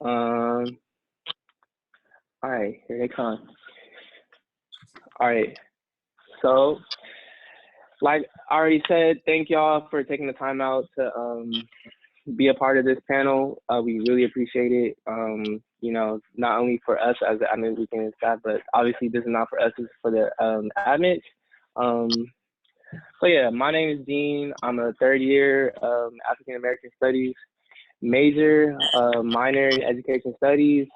Um, all right, here they come. All right, so like I already said, thank y'all for taking the time out to be a part of this panel. We really appreciate it. Not only for us as the admin weekend staff, but obviously this is not for us, this is for the admins. So yeah, my name is Dean. I'm a third year African American Studies major, minor in Education Studies.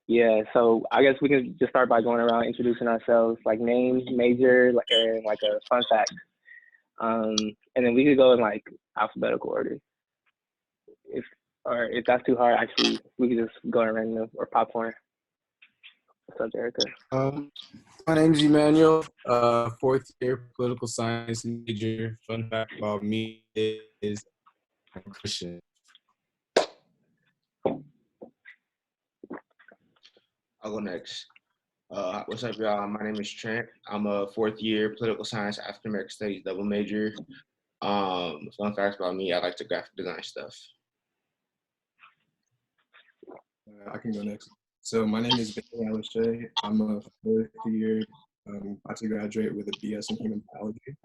Yeah, so I guess we can just start by going around introducing ourselves, like name, major, and like a fun fact. And then we could go in like alphabetical order. If that's too hard, actually, we could just go in random or popcorn. What's up, Erica? My name is Emmanuel, fourth year political science major. Fun fact about me is I'm Christian. I'll go next. What's up, y'all? My name is Trent. I'm a fourth year political science, African American Studies double major. Fun facts about me, I like to graphic design stuff. I can go next. So my name is Ben Alashay. I'm a fourth year, about to graduate with a BS in human biology.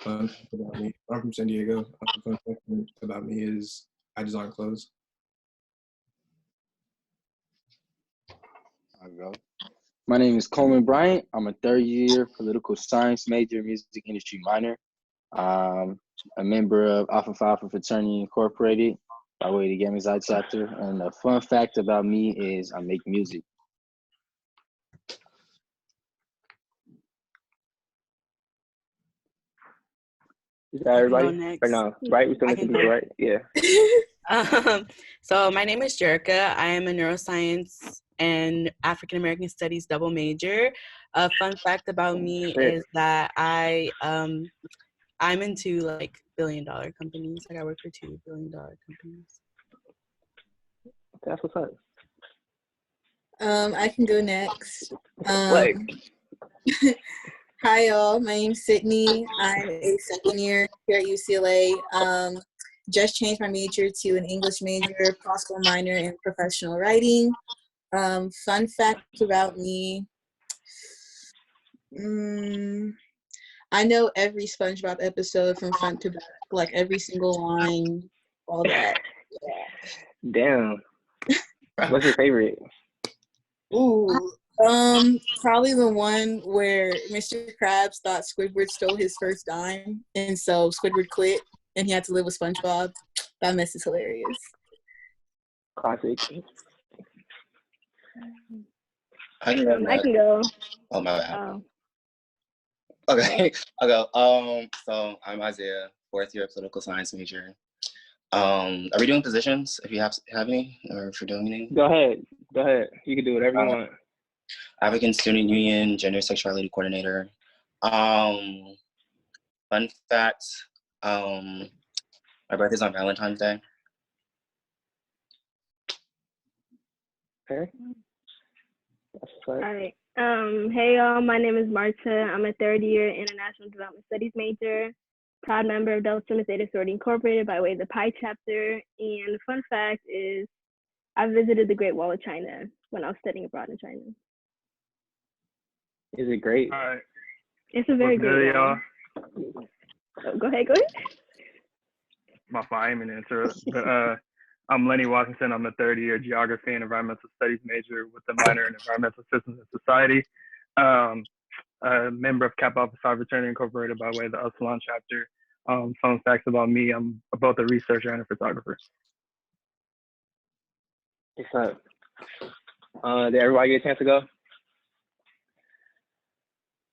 Fun fact about me, I'm from San Diego. Fun fact about me is I design clothes. I'll go. My name is Coleman Bryant. I'm a third year political science major, music industry minor. A member of Alpha Phi Alpha Fraternity Incorporated by way of the Gamma Xi chapter. And a fun fact about me is I make music. Is that everybody? Or no, right? We still missing people, right? Yeah. So my name is Jerica. I am a neuroscience and African American Studies double major. A fun fact about me is that I'm into like billion-dollar companies. Like I work for 2 billion-dollar companies. That's what's up. I can go next. Hi, y'all. My name's Sydney. I'm a second year here at UCLA. Just changed my major to an English major, possible minor in professional writing. Fun fact about me. I know every SpongeBob episode from front to back, like every single line, all that. Yeah. Damn. What's your favorite? Ooh. Probably the one where Mr. Krabs thought Squidward stole his first dime, and so Squidward quit, and he had to live with SpongeBob. That mess is hilarious. Classic. I can go. Oh, my bad. Okay, I'll go. So I'm Isaiah, fourth year political science major. Are we doing positions? If you have any, or if you're doing anything? Go ahead. You can do whatever you want. African Student Union, Gender Sexuality Coordinator. Fun fact, my birthday's on Valentine's Day. Okay. All right. Hey y'all, my name is Marta. I'm a third year International Development Studies major, proud member of Delta Sigma Theta Sorority Incorporated by way of the Pi chapter. And the fun fact is I visited the Great Wall of China when I was studying abroad in China. Is it great? All right. It's a very great wall. Oh, go ahead. My fault, I didn't mean to interrupt. But I'm Lenny Washington. I'm a third year Geography and Environmental Studies major with a minor in Environmental Systems and Society. A member of Kappa Alpha Psi Fraternity Incorporated by way of the Upsilon chapter. Fun facts about me, I'm both a researcher and a photographer. What's up? Did everybody get a chance to go?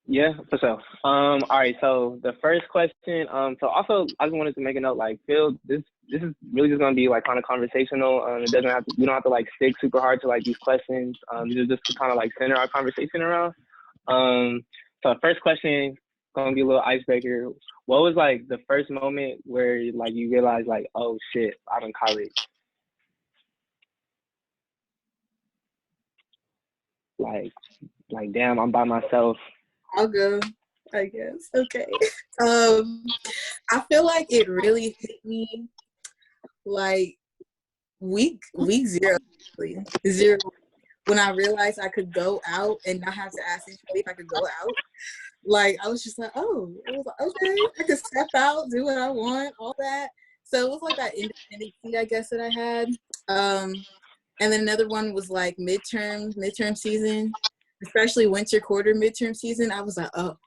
Yeah, for sure. All right, so the first question, so also I just wanted to make a note, like Phil, this is really just gonna be like kind of conversational. It doesn't have to, we don't have to like stick super hard to like these questions. These are just to kind of like center our conversation around. So first question, gonna be a little icebreaker. What was like the first moment where like you realized like, oh shit, I'm in college? Like damn, I'm by myself. I'll go, I guess. Okay. I feel like it really hit me like week zero, actually. Zero. When I realized I could go out and not have to ask anybody if I could go out, like I was just like, oh, it was like, okay, I could step out, do what I want, all that. So it was like that independency, I guess, that I had. And then another one was like midterm season, especially winter quarter midterm season. I was like, oh,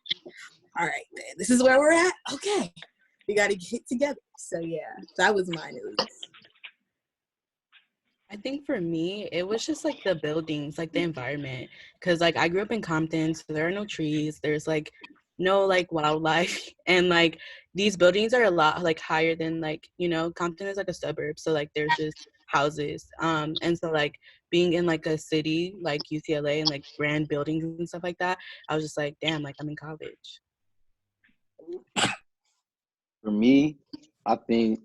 all right, man, this is where we're at. Okay, we got to get together. So yeah, that was mine at least. I think for me, it was just like the buildings, like the environment. Cause like I grew up in Compton, so there are no trees. There's like no like wildlife. And like these buildings are a lot like higher than like, you know, Compton is like a suburb. So like there's just houses. And so like being in like a city like UCLA and like grand buildings and stuff like that, I was just like, damn, like I'm in college. For me, I think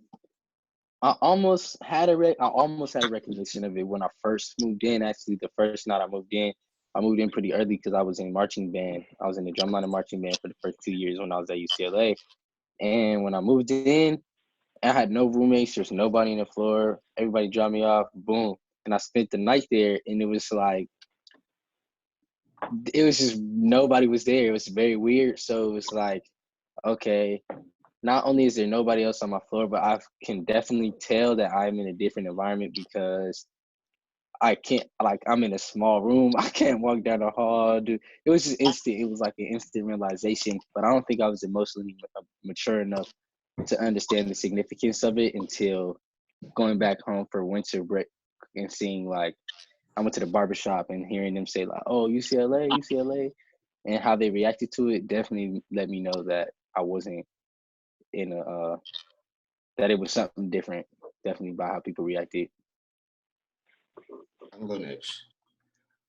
I almost had a recognition of it when I first moved in. Actually, the first night I moved in pretty early because I was in marching band. I was in the drumline and marching band for the first 2 years when I was at UCLA. And when I moved in, I had no roommates. There's nobody on the floor. Everybody dropped me off. Boom. And I spent the night there, and it was just nobody was there. It was very weird. So it was like, okay, not only is there nobody else on my floor, but I can definitely tell that I'm in a different environment because I can't, like, I'm in a small room. I can't walk down the hall. Dude, it was just instant. It was like an instant realization, but I don't think I was emotionally mature enough to understand the significance of it until going back home for winter break and seeing, like, I went to the barbershop and hearing them say, like, oh, UCLA, and how they reacted to it definitely let me know that I wasn't in that it was something different, definitely by how people reacted. I'm gonna go next.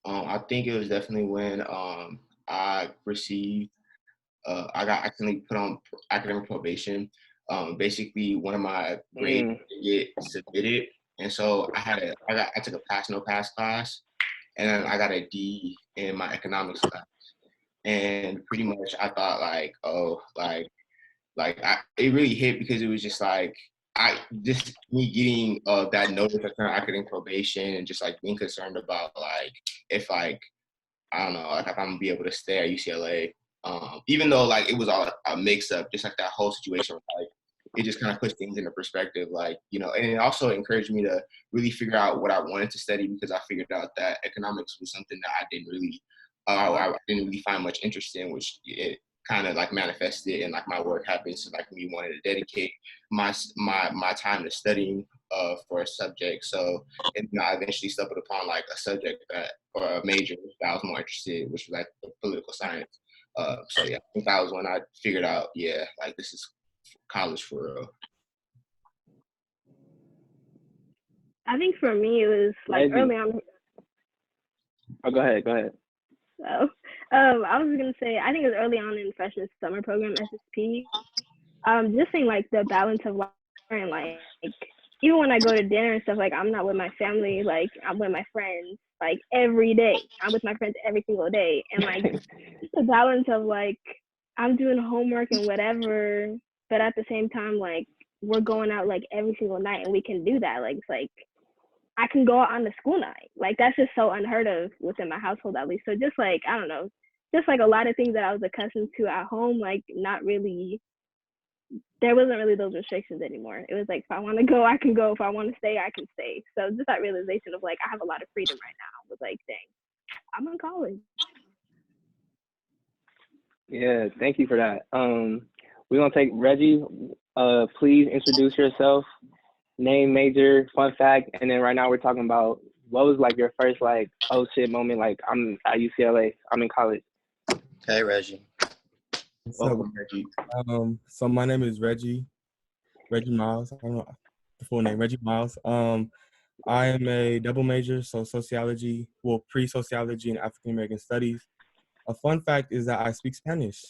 I think it was definitely when I received I got accidentally put on academic probation. Basically, one of my grades didn't get submitted, and so I took a pass no pass class, and then I got a D in my economics class, and pretty much I thought like, oh, it really hit because it was just like me getting that notice of academic probation and just like being concerned about like if like I don't know, like if I'm gonna be able to stay at UCLA. Even though like it was all a mix up, just like that whole situation, like it just kind of puts things into perspective, like, you know, and it also encouraged me to really figure out what I wanted to study because I figured out that economics was something that I didn't really find much interest in, which it kind of like manifested in like my work habits, so like me wanting to dedicate my time to studying for a subject. So, and you know, I eventually stumbled upon like a subject or a major that I was more interested in, which was like political science. So yeah, I think that was when I figured out, yeah, like this is college for real. I think for me it was like early on. Oh, go ahead. So, I was gonna say I think it was early on in freshman summer program SSP. Just seeing like the balance of life and like even when I go to dinner and stuff, like I'm not with my family, like I'm with my friends like every day. I'm with my friends every single day, and like just the balance of like I'm doing homework and whatever, but at the same time like we're going out like every single night and we can do that. Like it's like I can go out on the school night. Like that's just so unheard of within my household at least. So just like I don't know, just like a lot of things that I was accustomed to at home, like not really. There wasn't really those restrictions anymore. It was like if I want to go, I can go. If I want to stay, I can stay. So just that realization of like I have a lot of freedom right now was like, dang, I'm in college. Yeah, thank you for that. We're gonna take Reggie. Please introduce yourself, name, major, fun fact, and then right now we're talking about what was like your first like oh shit moment. Like I'm at UCLA, I'm in college. Hey Reggie. Welcome, Reggie. So my name is Reggie Miles. I don't know the full name, Reggie Miles. I am a double major, so sociology, pre-sociology and African American studies. A fun fact is that I speak Spanish.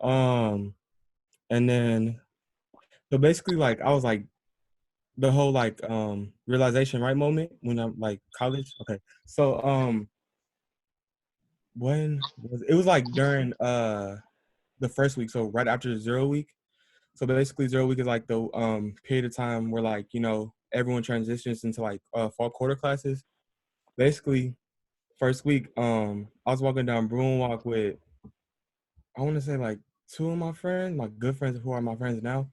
And then, so basically, like I was like the whole like realization right moment when I'm like college. Okay, so when was it was like during the first week, so right after 0 week. So basically 0 week is like the period of time where like, you know, everyone transitions into like fall quarter classes. Basically, first week, I was walking down Broom Walk with, I want to say like 2 of my friends, my good friends who are my friends now.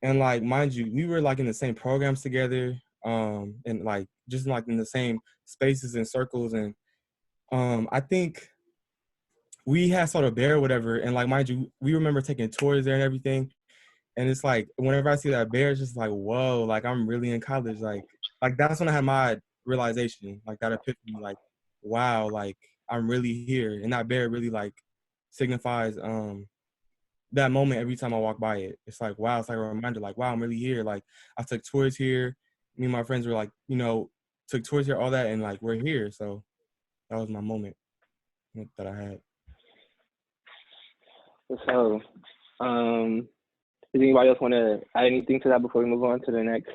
And like, mind you, we were like in the same programs together, and like just like in the same spaces and circles. And I think we had sort of bear or whatever. And like, mind you, we remember taking tours there and everything. And it's like, whenever I see that bear, it's just like, whoa, like I'm really in college. Like that's when I had my realization, like that epiphany, like, wow, like I'm really here. And that bear really like signifies that moment every time I walk by it. It's like, wow, it's like a reminder, like, wow, I'm really here. Like I took tours here. Me and my friends were like, you know, took tours here, all that, and like we're here. So that was my moment that I had. So, does anybody else want to add anything to that before we move on to the next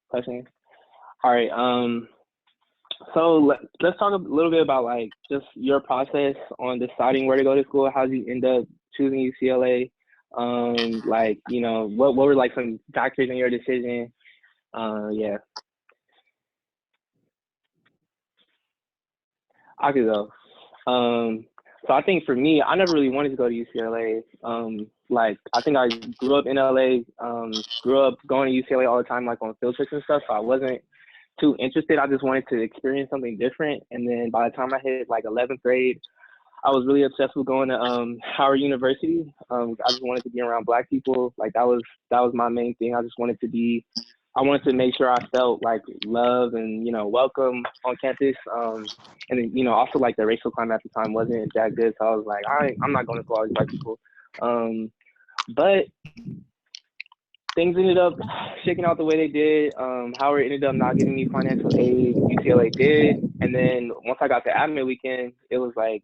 question? All right. So let's talk a little bit about like just your process on deciding where to go to school. How did you end up choosing UCLA? Like, you know, what were like some factors in your decision? Yeah. I could go. So I think for me, I never really wanted to go to UCLA. Like I think I grew up in LA, grew up going to UCLA all the time, like on field trips and stuff. So I wasn't too interested. I just wanted to experience something different. And then by the time I hit like 11th grade, I was really obsessed with going to Howard University. I just wanted to be around Black people. Like that was my main thing. I wanted to make sure I felt like love and, you know, welcome on campus. And then, you know, also like the racial climate at the time wasn't that good. So I was like, I'm not going to school with all these White people. But things ended up shaking out the way they did. Howard ended up not giving me financial aid. UCLA did. And then once I got to admin weekend, it was like,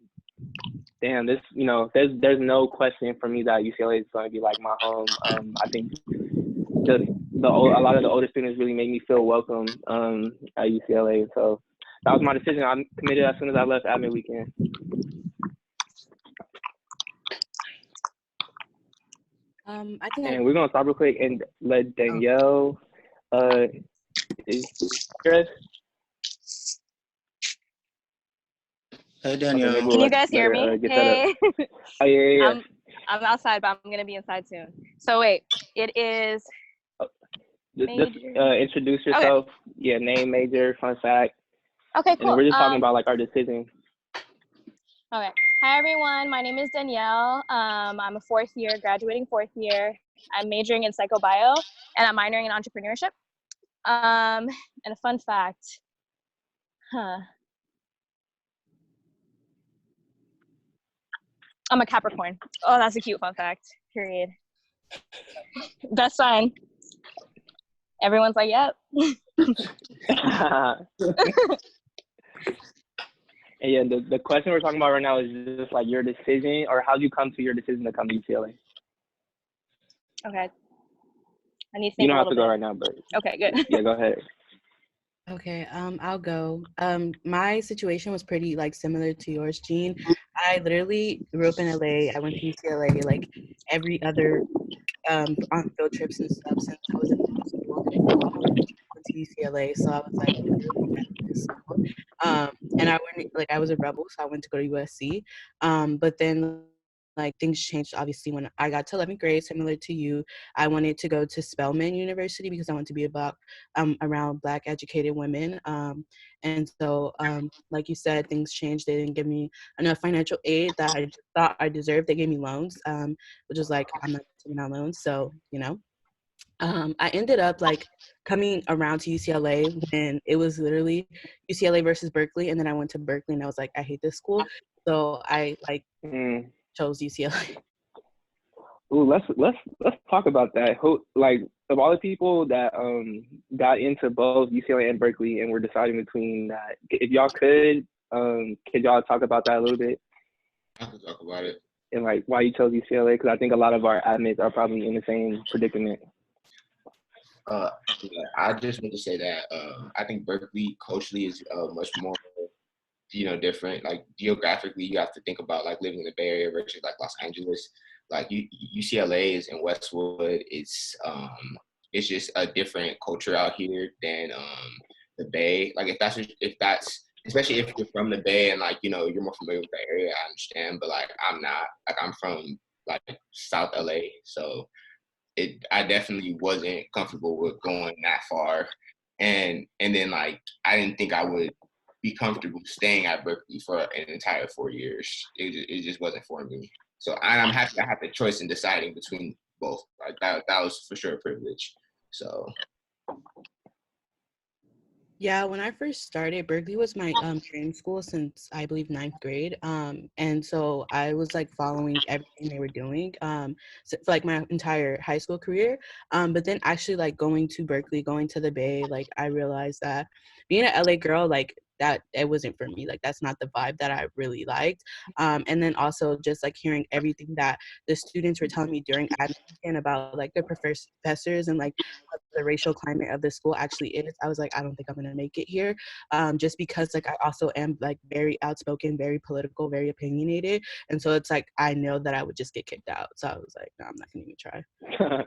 damn, this, you know, there's no question for me that UCLA is going to be like my home. I think just a lot of the older students really made me feel welcome at UCLA. So that was my decision. I committed as soon as I left admin weekend. I think and we're gonna stop real quick and let Danielle Chris. Hey Danielle. Okay, Can you guys hear me? Hey. Oh yeah. I'm outside, but I'm gonna be inside soon. So wait, it is. Just introduce yourself. Okay. Yeah, name, major, fun fact. Okay, cool. And we're just talking about like our decision. Okay. Hi everyone. My name is Danielle. I'm a 4th year, graduating 4th year. I'm majoring in psychobio and I'm minoring in entrepreneurship. And a fun fact. I'm a Capricorn. Oh, that's a cute fun fact. Period. Best sign. Everyone's like, yep. And yeah, the question we're talking about right now is just like your decision, or how you come to your decision to come to UCLA. Okay. I need to think you don't a have to bit. go right now, but okay, good. Yeah, go ahead. Okay, I'll go. My situation was pretty like similar to yours, Jean. I literally grew up in LA. I went to UCLA like every other on field trips and stuff since I was in middle school. I went to UCLA, so I was like, and I was a rebel, so I went to go to USC. But then like things changed obviously when I got to 11th grade. Similar to you, I wanted to go to Spelman University because I wanted to be around Black educated women. And so like you said, things changed. They didn't give me enough financial aid that I thought I deserved. They gave me loans, which was like, I'm not taking out loans, so you know. I ended up like coming around to UCLA when it was literally UCLA versus Berkeley, and then I went to Berkeley and I was like, I hate this school, so I like chose UCLA. Ooh, let's talk about that. Who, like, of all the people that got into both UCLA and Berkeley and were deciding between that, if y'all could y'all talk about that a little bit? I can talk about it. And like why you chose UCLA, because I think a lot of our admins are probably in the same predicament. I just want to say that I think Berkeley culturally is much more, different. Like geographically, you have to think about like living in the Bay Area versus like Los Angeles. like UCLA is in Westwood. It's just a different culture out here than the Bay. Like if that's especially if you're from the Bay and like you're more familiar with the area, I understand. But like I'm not. Like I'm from like South LA, so I definitely wasn't comfortable with going that far, and then like I didn't think I would be comfortable staying at Berkeley for an entire 4 years. It just wasn't for me. So I'm happy I had the choice in deciding between both. Like that was for sure a privilege. So Yeah, when I first started, Berkeley was my training school since I believe ninth grade. And so I was like following everything they were doing so, for like my entire high school career. But then actually like going to Berkeley, going to the Bay, like I realized that being an LA girl, like that it wasn't for me. Like that's not the vibe that I really liked. And then also just like hearing everything that the students were telling me during admission about like the professors and like what the racial climate of the school actually is, I was like, I don't think I'm gonna make it here. Just because like I also am like very outspoken, very political, very opinionated. And so it's like I know that I would just get kicked out. So I was like, no, I'm not gonna even try.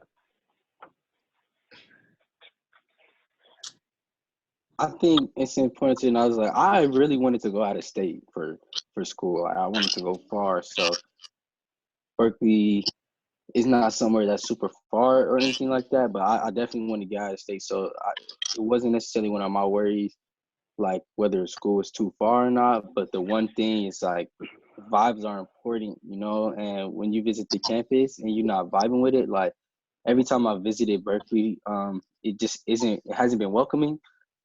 I think it's important to, and I was like, I really wanted to go out of state for school. I wanted to go far. So Berkeley is not somewhere that's super far or anything like that, but I definitely want to get out of state. So it wasn't necessarily one of my worries, like whether school is too far or not. But the one thing is like vibes are important, and when you visit the campus and you're not vibing with it, like every time I visited Berkeley, it just it hasn't been welcoming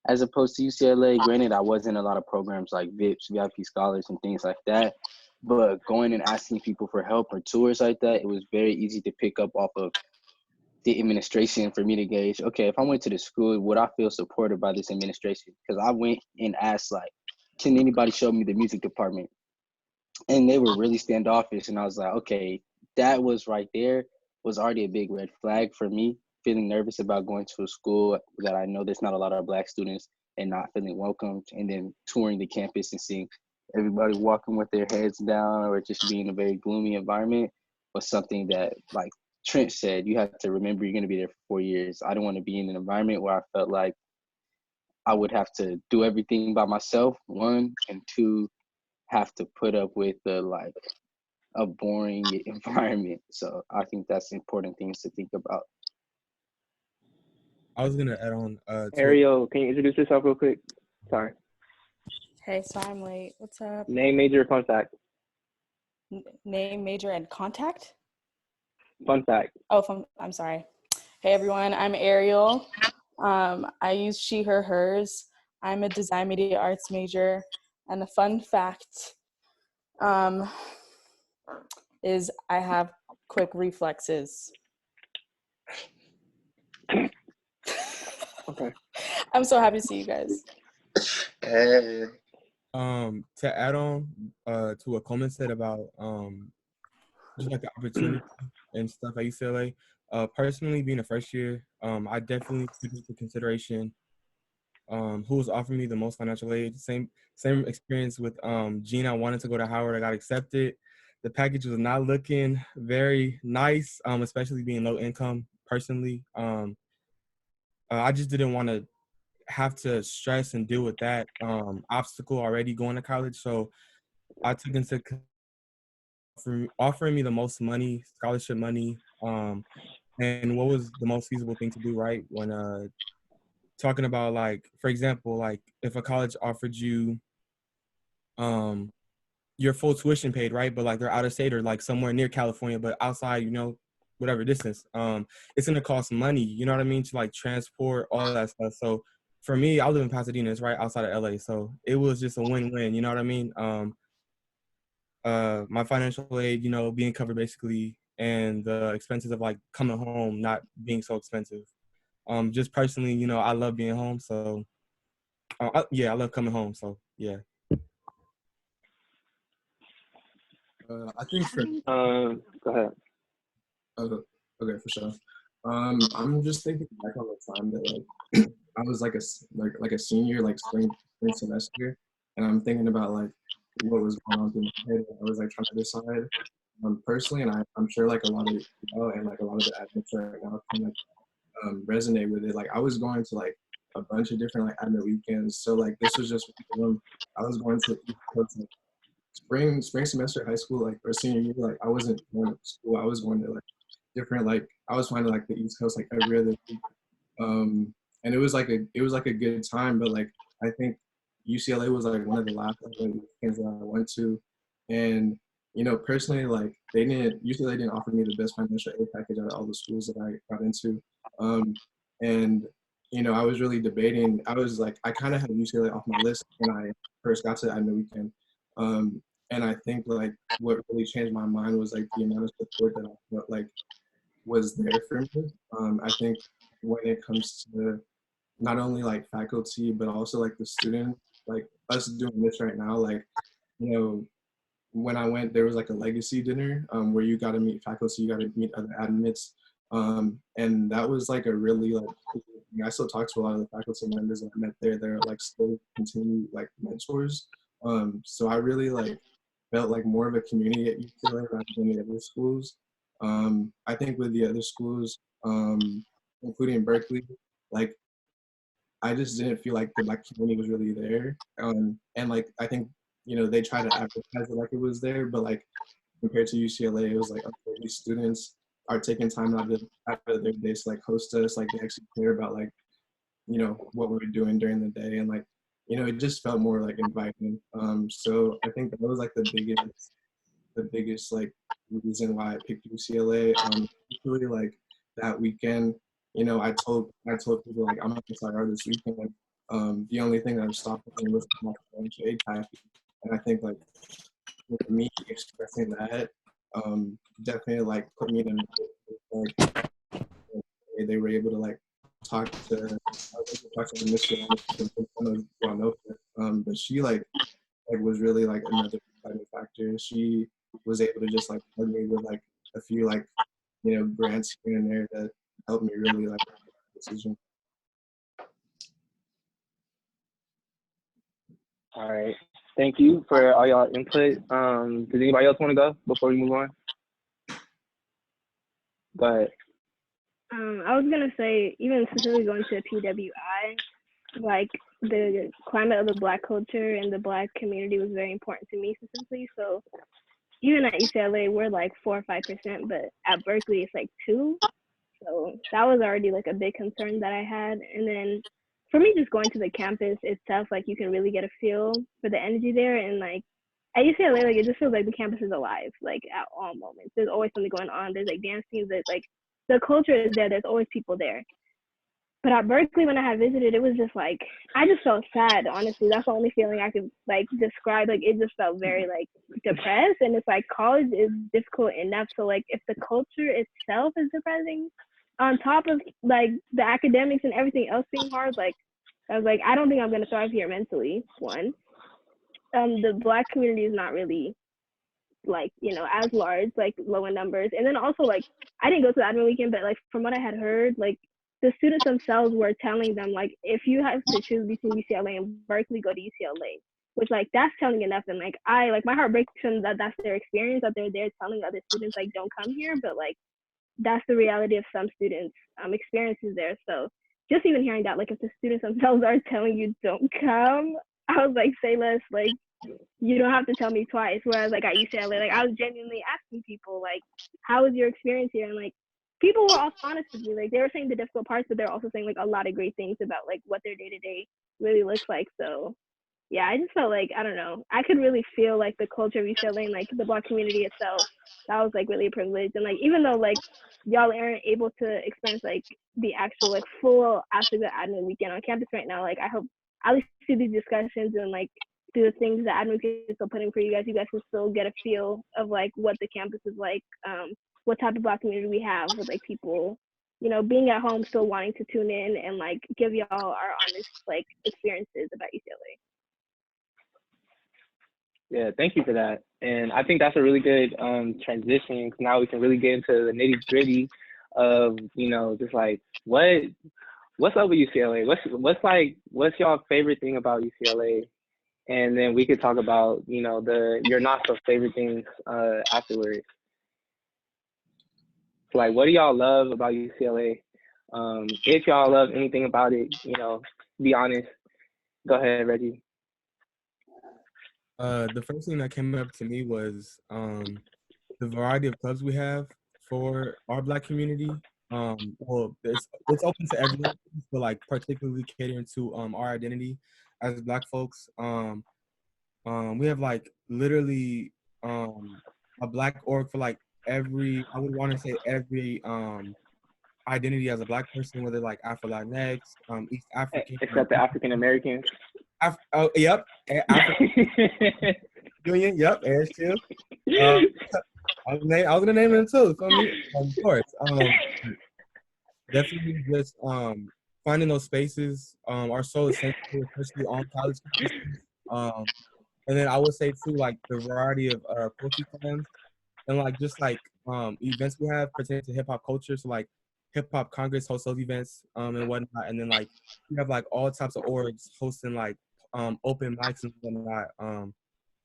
as opposed to UCLA. Granted, I was in a lot of programs like VIPs, VIP scholars and things like that, but going and asking people for help or tours like that, it was very easy to pick up off of the administration for me to gauge, okay, if I went to the school, would I feel supported by this administration? Because I went and asked, like, can anybody show me the music department? And they were really standoffish. And I was like, okay, that was right there was already a big red flag for me, feeling nervous about going to a school that I know there's not a lot of Black students and not feeling welcomed, and then touring the campus and seeing everybody walking with their heads down or just being in a very gloomy environment was something that, like Trent said, you have to remember you're going to be there for 4 years. I don't want to be in an environment where I felt like I would have to do everything by myself, one, and two, have to put up with a boring environment. So I think that's important things to think about. I was gonna add on Ariel, can you introduce yourself real quick? Sorry. Hey, so I'm late. What's up? Name, major, fun fact. Name, major, and contact? Fun fact. Oh, I'm sorry. Hey, everyone. I'm Ariel. I use she, her, hers. I'm a design media arts major. And the fun fact is I have quick reflexes. Okay. I'm so happy to see you guys. Hey. To add on to what Coleman said about just like the opportunity and stuff at UCLA. Personally, being a first year, I definitely took into consideration who was offering me the most financial aid. Same experience with Gina. I wanted to go to Howard. I got accepted. The package was not looking very nice, especially being low income personally. I just didn't want to have to stress and deal with that obstacle already going to college. So I took into offering me the most money, scholarship money, and what was the most feasible thing to do, right? When talking about, like, for example, like if a college offered you your full tuition paid, right? But like they're out of state or like somewhere near California, but outside, whatever distance, it's gonna cost money, you know what I mean? To like transport, all that stuff. So for me, I live in Pasadena, it's right outside of LA. So it was just a win-win, you know what I mean? My financial aid, being covered basically, and the expenses of like coming home not being so expensive. Just personally, I love being home, so I love coming home. So yeah. I think for go ahead. Okay, for sure. I'm just thinking back on the time that like I was like a senior, like spring semester, and I'm thinking about like what was going on through my head. I was like trying to decide personally, and I'm sure like a lot of y'all and like a lot of the admins right now can like resonate with it. Like I was going to like a bunch of different like admin weekends, so like this was just one of them. I was going to East Coast, like, spring semester of high school, like or senior year. Like I wasn't going to school. I was going to like different like I was flying to like the East Coast like every other week. And it was like a good time, but like I think UCLA was like one of the last like, weekends that I went to, and you know personally like UCLA didn't offer me the best financial aid package out of all the schools that I got into, and you know I was really debating. I was like I kind of had UCLA off my list when I first got to the weekend, and I think like what really changed my mind was like the amount of support that I felt like was there for me. I think when it comes to not only like faculty, but also like the students, like us doing this right now, like, you know, when I went, there was like a legacy dinner where you got to meet faculty, you got to meet other admins. And that was like a really like, cool thing. I still talk to a lot of the faculty members that I met there. They're like still continue like mentors. So I really like felt like more of a community at UCLA rather than the other schools. I think with the other schools, including Berkeley, like I just didn't feel like the Black community was really there. And like I think you know they try to advertise it like it was there, but like compared to UCLA, it was like okay, these students are taking time out of their days to like host us, like they actually care about like you know what we were doing during the day, and like you know it just felt more like inviting. So I think that was like the biggest like reason why I picked UCLA. Really like that weekend, you know, I told people like I'm not gonna start out this weekend. The only thing that was stopping me was my financial aid package, and I think like with me expressing that definitely like put me in like they were able to like talk to Miss Joanna, but she like was really like another deciding factor. She was able to just like plug me with like a few like you know grants here and there that helped me really like make the decision. All right. Thank you for all y'all input. Does anybody else want to go before we move on? Go ahead. I was gonna say, even specifically going to PWI, like the climate of the Black culture and the Black community was very important to me specifically. So even at UCLA, we're like 4 or 5%, but at Berkeley, it's like 2. So that was already like a big concern that I had. And then for me, just going to the campus itself, like you can really get a feel for the energy there. And like at UCLA, like it just feels like the campus is alive, like at all moments. There's always something going on. There's like dance teams. There's like the culture is there. There's always people there. But at Berkeley, when I had visited, it was just like I just felt sad. Honestly, that's the only feeling I could like describe. Like it just felt very like depressed. And it's like college is difficult enough. So like if the culture itself is depressing, on top of like the academics and everything else being hard, like I was like, I don't think I'm gonna thrive here mentally. One, the Black community is not really like you know as large, like low in numbers, and then also like I didn't go to the admin weekend, but like from what I had heard, like the students themselves were telling them like if you have to choose between UCLA and Berkeley, go to UCLA, which like that's telling enough. And like I like my heart breaks from that's their experience, that they're there telling other students like don't come here, but like that's the reality of some students experiences there. So just even hearing that, like if the students themselves are telling you don't come, I was like, say less, like you don't have to tell me twice. Whereas like at UCLA, like I was genuinely asking people like, how was your experience here? And like people were also honest with me. Like they were saying the difficult parts, but they're also saying like a lot of great things about like what their day-to-day really looks like. So yeah, I just felt like, I don't know, I could really feel like the culture of UCLA and like the Black community itself. That was like really a privilege. And like even though like y'all aren't able to experience like the actual like full aspect of admin weekend on campus right now, like I hope at least through these discussions and like through the things that admin is still putting for you guys can still get a feel of like what the campus is like, what type of Black community we have with like people, you know, being at home still wanting to tune in and like give y'all our honest like experiences about UCLA. Yeah, thank you for that. And I think that's a really good transition, because now we can really get into the nitty gritty of, you know, just like what's up with UCLA? What's y'all favorite thing about UCLA? And then we could talk about, you know, your not so favorite things afterwards. So, like, what do y'all love about UCLA? If y'all love anything about it, be honest. Go ahead, Reggie. The first thing that came up to me was the variety of clubs we have for our Black community. Well, it's open to everyone, but like particularly catering to our identity as Black folks. We have like literally a Black org for like every, I would want to say every identity as a Black person, whether like Afro Latinx, East African, Except the African Americans. oh, yep, African Union, yep, AS too. I was gonna name them too. So of course, definitely just finding those spaces are so essential, especially on college campuses. And then I would say too, like the variety of poetry slams and like just like events we have pertaining to hip hop culture. So like Hip Hop Congress hosts those events and whatnot. And then like we have like all types of orgs hosting like open mics and whatnot,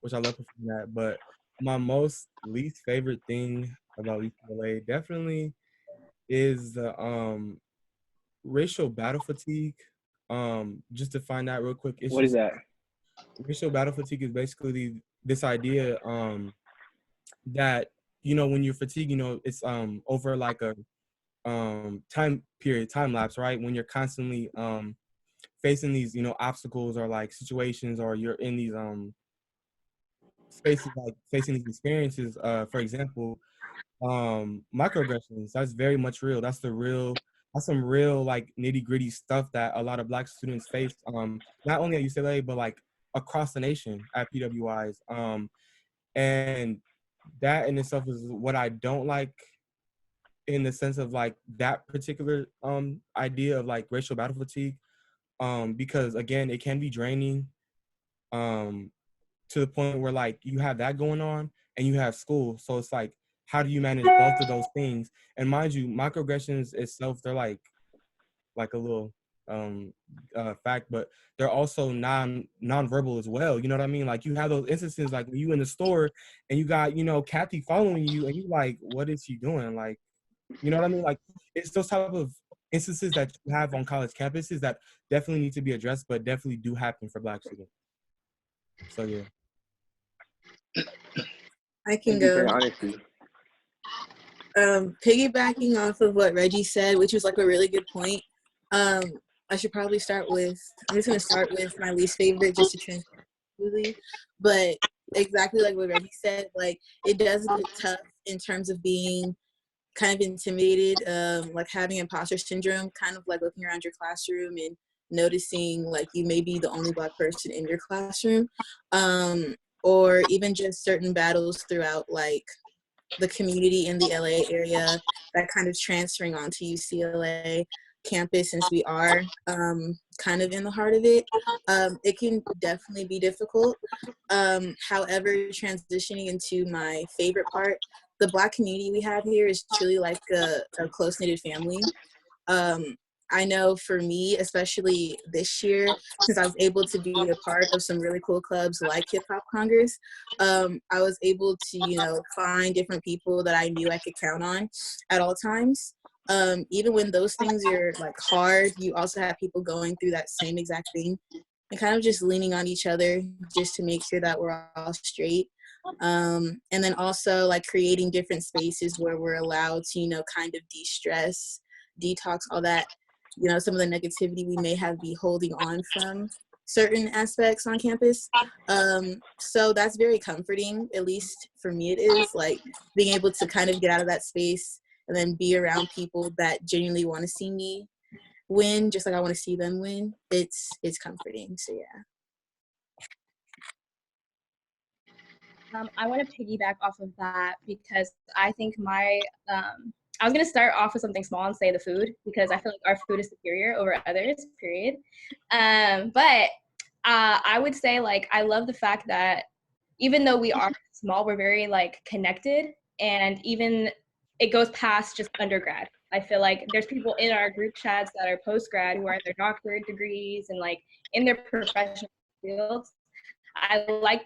which I love performing at. But my most least favorite thing about UCLA definitely is the racial battle fatigue. Just to find out real quick, it's what is just that? racial battle fatigue is basically this idea that when you're fatigued, it's over like a time lapse, right? When you're constantly facing these obstacles or like situations, or you're in these spaces like facing these experiences. For example, microaggressions, that's very much real. That's some real like nitty-gritty stuff that a lot of Black students face, not only at UCLA but like across the nation at PWIs. And that in itself is what I don't like, in the sense of like that particular idea of like racial battle fatigue, because again, it can be draining, to the point where like you have that going on and you have school. So it's like, how do you manage both of those things? And mind you, microaggressions itself, they're like a little fact, but they're also non-verbal as well. You know what I mean? Like you have those instances like when you in the store and you got, Kathy following you and you like, what is she doing? Like, you know what I mean? Like it's those type of instances that you have on college campuses that definitely need to be addressed, but definitely do happen for Black students. So yeah. I can Thank you for go. your honesty. Piggybacking off of what Reggie said, which was like a really good point. I should probably start with, I'm just gonna start with my least favorite just to transition, but exactly like what Reggie said, like it does get tough in terms of being kind of intimidated, like having imposter syndrome, kind of like looking around your classroom and noticing like you may be the only Black person in your classroom, or even just certain battles throughout like the community in the LA area that kind of transferring onto UCLA campus, since we are kind of in the heart of it. It can definitely be difficult. However, transitioning into my favorite part, the Black community we have here is truly like a close-knitted family. I know for me, especially this year, since I was able to be a part of some really cool clubs like Hip Hop Congress, I was able to, find different people that I knew I could count on at all times. Even when those things are like hard, you also have people going through that same exact thing and kind of just leaning on each other just to make sure that we're all straight. And then also like creating different spaces where we're allowed to, kind of de-stress, detox, all that, some of the negativity we may have be holding on from certain aspects on campus. So that's very comforting, at least for me it is, like being able to kind of get out of that space and then be around people that genuinely want to see me win, just like I want to see them win. It's comforting, so yeah. I want to piggyback off of that because I think I was going to start off with something small and say the food, because I feel like our food is superior over others, period. But I would say, like, I love the fact that even though we are small, we're very, like, connected. And even it goes past just undergrad. I feel like there's people in our group chats that are post-grad who are in their doctorate degrees and, like, in their professional fields. I like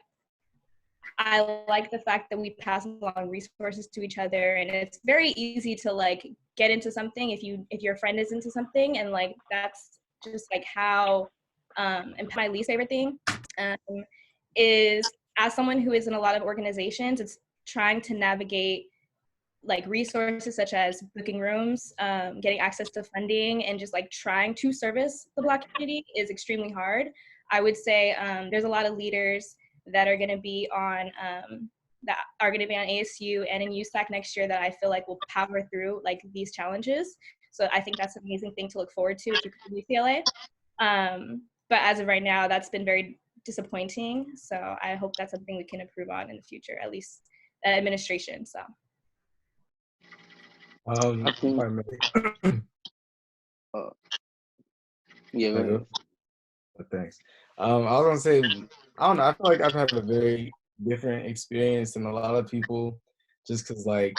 I like the fact that we pass along resources to each other, and it's very easy to like get into something if your friend is into something, and like that's just like how and my least favorite thing um, is, as someone who is in a lot of organizations, it's trying to navigate like resources such as booking rooms, getting access to funding, and just like trying to service the Black community is extremely hard. I would say there's a lot of leaders that are going to be on ASU and in USAC next year that I feel like will power through like these challenges. So I think that's an amazing thing to look forward to if you come to UCLA. But as of right now, that's been very disappointing. So I hope that's something we can improve on in the future, at least administration. So. If I may. Yeah, go ahead. Thanks. I was gonna say, I don't know. I feel like I've had a very different experience than a lot of people, just because like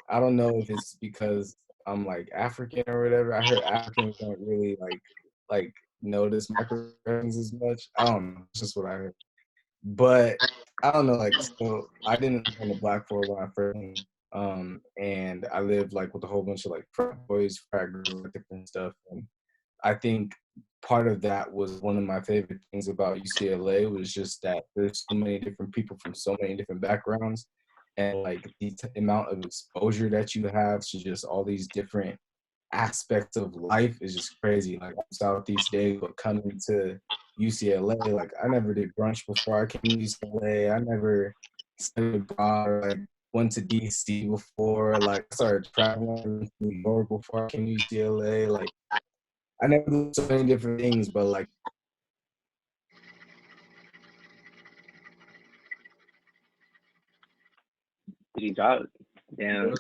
I don't know if it's because I'm like African or whatever. I heard Africans don't really like notice microaggressions as much. I don't know. It's just what I heard. But I don't know. Like, so I didn't live on the Black floor when I first came, and I lived like with a whole bunch of like frat boys, frat girls, like, different stuff, and I think part of that was one of my favorite things about UCLA was just that there's so many different people from so many different backgrounds, and like the amount of exposure that you have to just all these different aspects of life is just crazy. Like I'm Southeast Day, but coming to UCLA, like I never did brunch before I came to UCLA. I never studied abroad or like went to DC before. Like I started traveling to New York before I came to UCLA. Like I never did so many different things, but like Did he drop? Damn.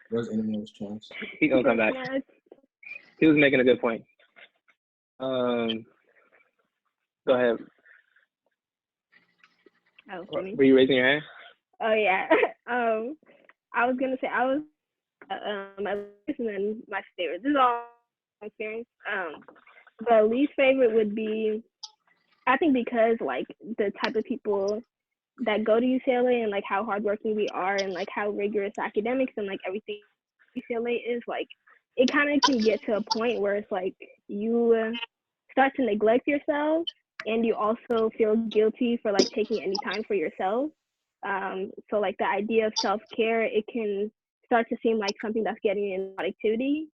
Where's internet chance? He gonna come back. He was making a good point. Go ahead. Oh, Were you raising your hand? Oh yeah. I was gonna say I was my least and then my favorite. This is all my experience. The least favorite would be, I think, because like the type of people that go to UCLA and like how hardworking we are and like how rigorous academics and like everything UCLA is, like it kind of can get to a point where it's like you start to neglect yourself, and you also feel guilty for like taking any time for yourself. So like the idea of self-care, it can start to seem like something that's getting in productivity,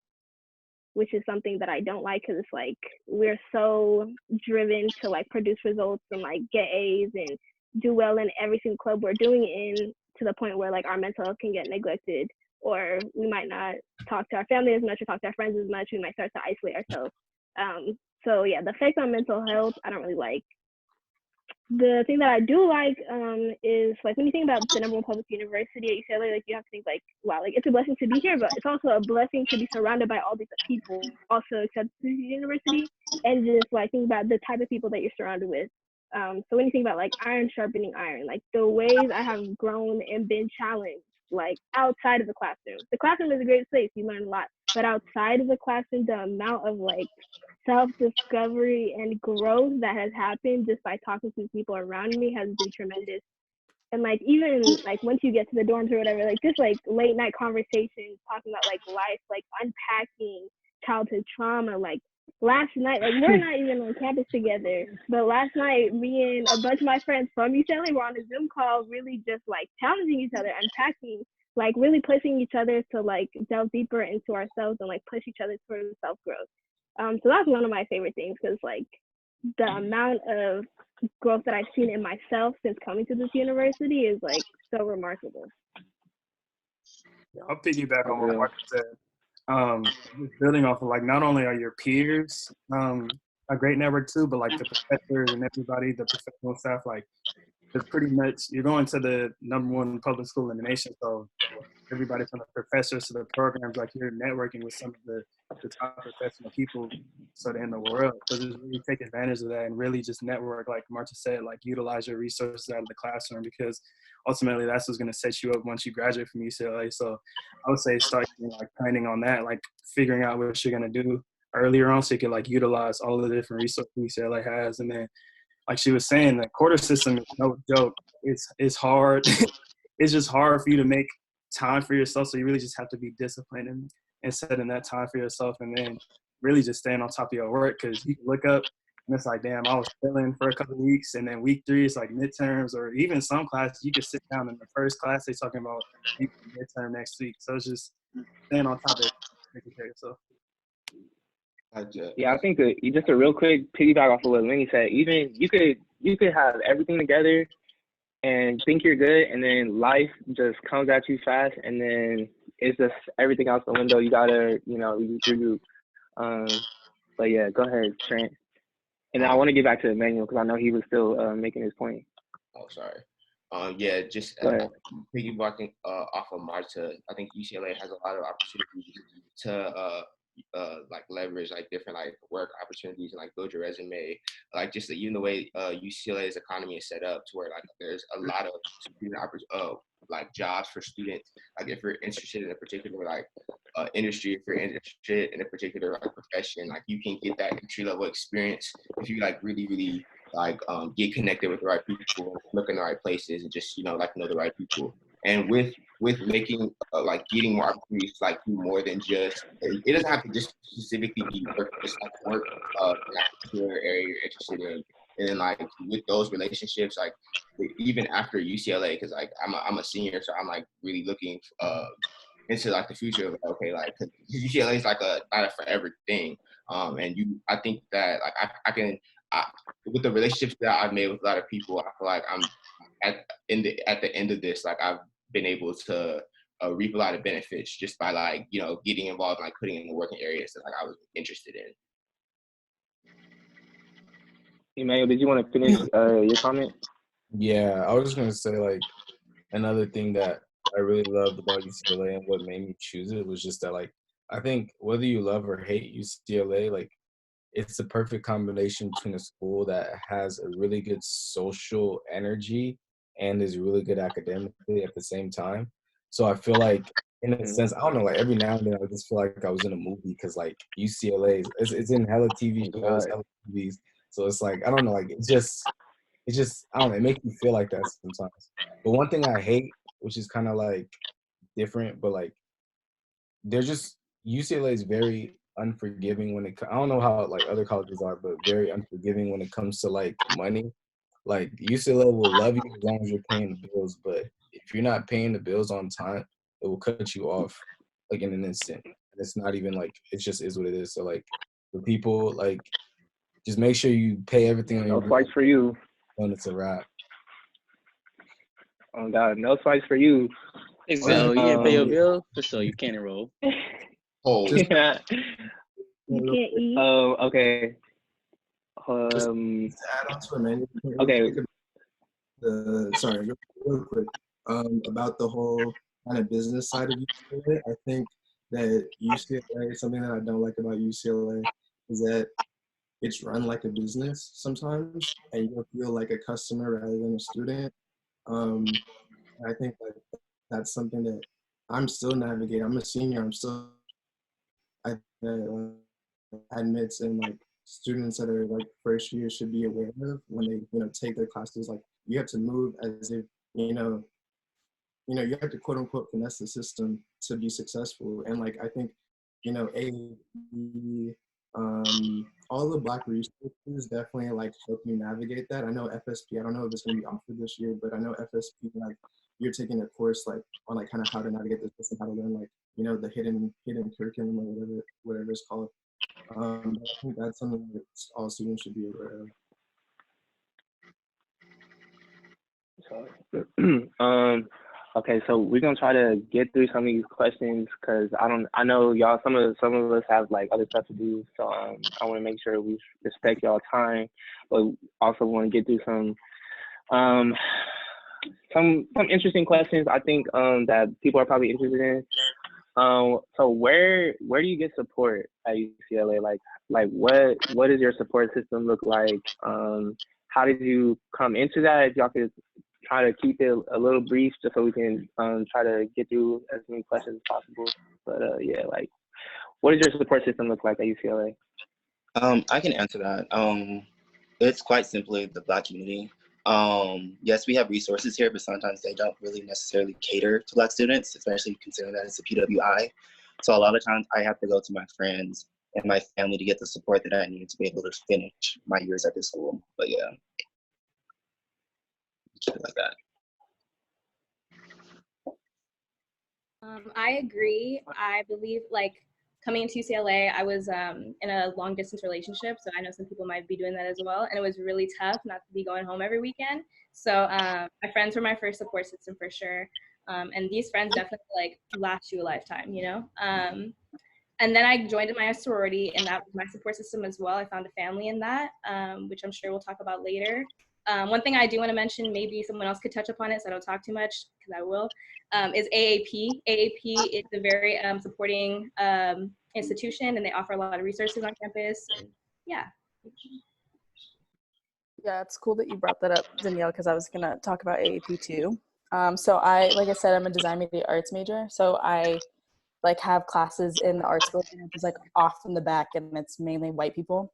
which is something that I don't like, because it's like we're so driven to like produce results and like get A's and do well in every single club we're doing in, to the point where like our mental health can get neglected, or we might not talk to our family as much or talk to our friends as much. We might start to isolate ourselves. So yeah, the effect on mental health I don't really like. The thing that I do like is like when you think about the number one public university at UCLA, like you have to think like, wow, like it's a blessing to be here, but it's also a blessing to be surrounded by all these people also accepted to the university, and just like think about the type of people that you're surrounded with. So when you think about like iron sharpening iron, like the ways I have grown and been challenged, like outside of the classroom is a great place, you learn a lot, but outside of the classroom, the amount of like self-discovery and growth that has happened just by talking to people around me has been tremendous. And like even like once you get to the dorms or whatever, like just like late night conversations talking about like life, like unpacking childhood trauma. Like last night, like we're not even on campus together, but last night me and a bunch of my friends from UCLA were on a Zoom call, really just like challenging each other, unpacking, like really pushing each other to like delve deeper into ourselves and like push each other towards self-growth. So that's one of my favorite things, because like the amount of growth that I've seen in myself since coming to this university is like so remarkable. I'll piggyback on what Mark said. Just building off of like not only are your peers a great network too, but like the professors and everybody, the professional staff, like it's pretty much you're going to the #1 public school in the nation, so everybody from the professors to the programs, like you're networking with some of the top professional people sort of in the world. So just really take advantage of that and really just network, like Marta said, like utilize your resources out of the classroom, because ultimately that's what's going to set you up once you graduate from UCLA. So I would say start like planning on that, like figuring out what you're going to do earlier on so you can like utilize all the different resources UCLA has. And then like she was saying, the quarter system is no joke. It's hard. It's just hard for you to make time for yourself. So you really just have to be disciplined and setting that time for yourself, and then really just staying on top of your work, because you can look up and it's like, damn, I was chilling for a couple of weeks, and then week 3 it's like midterms, or even some classes you could sit down in the first class they talking about midterm next week. So it's just staying on top of it, taking care of yourself. Yeah, I think just a real quick piggyback off of what Lenny said. Even you could have everything together and think you're good, and then life just comes at you fast, and then it's just everything out the window. You gotta, regroup. But yeah, go ahead, Trent. And I want to get back to Emmanuel because I know he was still making his point. Oh, sorry. Yeah, just piggybacking off of Marta, I think UCLA has a lot of opportunities to like leverage like different like work opportunities and like build your resume, like just even the way UCLA's economy is set up to where like there's a lot of student like jobs for students. Like if you're interested in a particular like industry, if you're interested in a particular like profession, like you can get that entry level experience if you like really like get connected with the right people, look in the right places, and just like know the right people. And with making like getting more opportunities, like do more than just, it doesn't have to just specifically be work, just like work in that particular area you're interested in. And then like with those relationships, like even after UCLA, because like I'm a senior, so I'm like really looking into like the future of okay, like cause UCLA is like not a forever thing. And I think that like I can with the relationships that I've made with a lot of people, I feel like I'm at the end of this, like I've been able to reap a lot of benefits just by like getting involved, like putting in the working areas that like I was interested in. Emmanuel, did you want to finish your comment? Yeah, I was just gonna say like another thing that I really loved about UCLA and what made me choose it was just that like I think whether you love or hate UCLA, like it's the perfect combination between a school that has a really good social energy and is really good academically at the same time. So I feel like, in a sense, I don't know, like every now and then I just feel like I was in a movie because like UCLA, it's in hella TV shows, hella movies. So it's like, I don't know, like it's just, I don't know, it makes me feel like that sometimes. But one thing I hate, which is kind of like different, but like they're just, UCLA is very unforgiving when I don't know how like other colleges are, but very unforgiving when it comes to like money. Like UCLA will love you as long as you're paying the bills, but if you're not paying the bills on time, it will cut you off like in an instant. And it's not even like, it just is what it is. So like for people, like just make sure you pay everything on your bill. No swipes for you. When it's a wrap. Oh God, no swipes for you. Exactly. You didn't pay your bill, for sure you can't enroll. Oh, yeah. You can't eat. Oh, okay. Just to add on to Emmanuel. Okay. Sorry, real quick. About the whole kind of business side of UCLA, I think that UCLA, something that I don't like about UCLA is that it's run like a business sometimes, and you feel like a customer rather than a student. I think that's something that I'm still navigating. I'm a senior. I'm still admits and like students that are like first year should be aware of when they take their classes. Like you have to move as if you have to quote unquote finesse the system to be successful. And like I think all the Black resources definitely like help you navigate that. I know FSP, I don't know if it's gonna be offered this year, but I know FSP, like you're taking a course like on like kind of how to navigate this system, how to learn like the hidden curriculum or whatever it's called. I think that's something that all students should be aware of. Okay, so we're gonna try to get through some of these questions because I know y'all, some of us have like other stuff to do, so I want to make sure we respect y'all time, but also want to get through some interesting questions I think that people are probably interested in. So where do you get support at UCLA? Like what does your support system look like? How did you come into that? If y'all could try to keep it a little brief just so we can try to get through as many questions as possible. But yeah, like what does your support system look like at UCLA? I can answer that. It's quite simply the Black community. Yes, we have resources here, but sometimes they don't really necessarily cater to Black students, especially considering that it's a PWI. So a lot of times I have to go to my friends and my family to get the support that I need to be able to finish my years at this school. But yeah, keep it like that. I agree. I believe like coming into UCLA, I was in a long distance relationship. So I know some people might be doing that as well. And it was really tough not to be going home every weekend. So my friends were my first support system for sure. And these friends definitely like last you a lifetime, you know? And then I joined my sorority, and that was my support system as well. I found a family in that, which I'm sure we'll talk about later. One thing I do want to mention, maybe someone else could touch upon it, so I don't talk too much, because I will, is AAP. AAP is a very supporting institution, and they offer a lot of resources on campus. And yeah. Yeah, it's cool that you brought that up, Danielle, because I was going to talk about AAP too. So like I said, I'm a design media arts major. So I like have classes in the arts building, which is like off in the back, and it's mainly white people.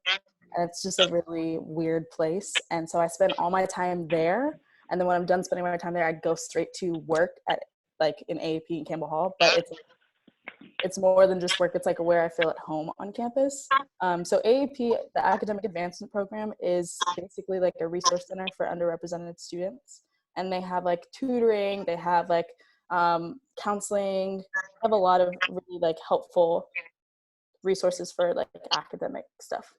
And it's just a really weird place. And so I spend all my time there. And then when I'm done spending my time there, I go straight to work at like in AAP in Campbell Hall. But it's more than just work. It's like where I feel at home on campus. So AAP, the Academic Advancement Program, is basically like a resource center for underrepresented students. And they have like tutoring, they have like counseling, have a lot of really like helpful resources for like academic stuff.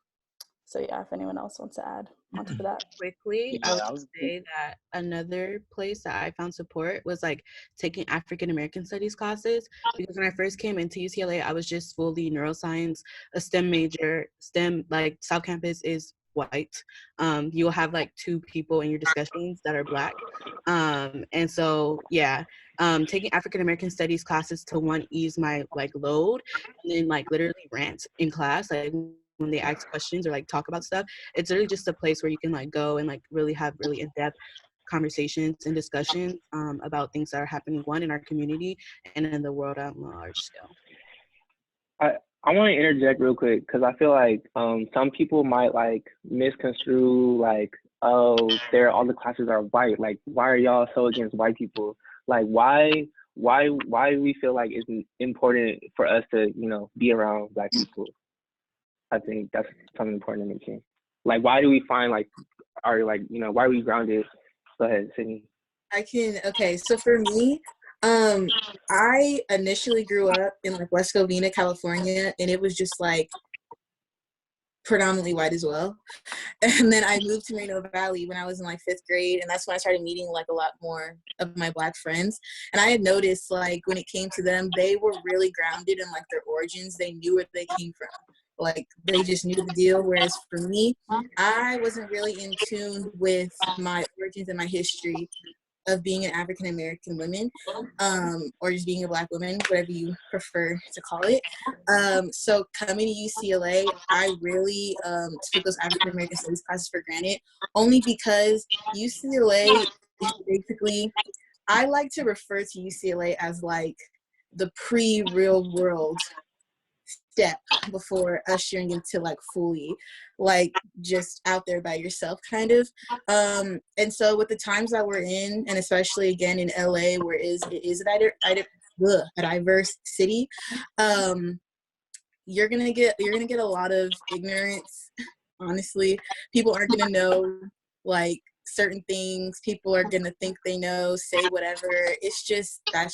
So yeah, if anyone else wants to add onto that. Quickly, I would say that another place that I found support was like taking African American studies classes, because when I first came into UCLA, I was just fully neuroscience, a STEM major. STEM, like South Campus is white. You'll have like 2 people in your discussions that are Black. And so yeah, taking African American studies classes to one, ease my like load, and then like literally rant in class, like when they ask questions or like talk about stuff. It's really just a place where you can like go and like really have really in-depth conversations and discussions about things that are happening, one, in our community and in the world at large scale. I want to interject real quick, because I feel like some people might like misconstrue like, oh, all the classes are white. Like, why are y'all so against white people? Like, why we feel like it's important for us to, you know, be around Black people? I think that's something important to mention. Like, why do we find like, why are we grounded? Go ahead, Sydney. Okay, so for me, I initially grew up in like West Covina, California, and it was just like predominantly white as well. And then I moved to Moreno Valley when I was in like 5th grade, and that's when I started meeting like a lot more of my Black friends. And I had noticed like when it came to them, they were really grounded in like their origins. They knew where they came from. Like they just knew the deal. Whereas for me, I wasn't really in tune with my origins and my history of being an African American woman, or just being a Black woman, whatever you prefer to call it. So coming to UCLA, I really took those African American studies classes for granted, only because UCLA is basically, I like to refer to UCLA as like the pre-real world step before ushering into like fully like just out there by yourself kind of. And so with the times that we're in, and especially again in LA, where it is a diverse city, you're gonna get a lot of ignorance. Honestly, people aren't gonna know like certain things. People are gonna think they know, say whatever. That's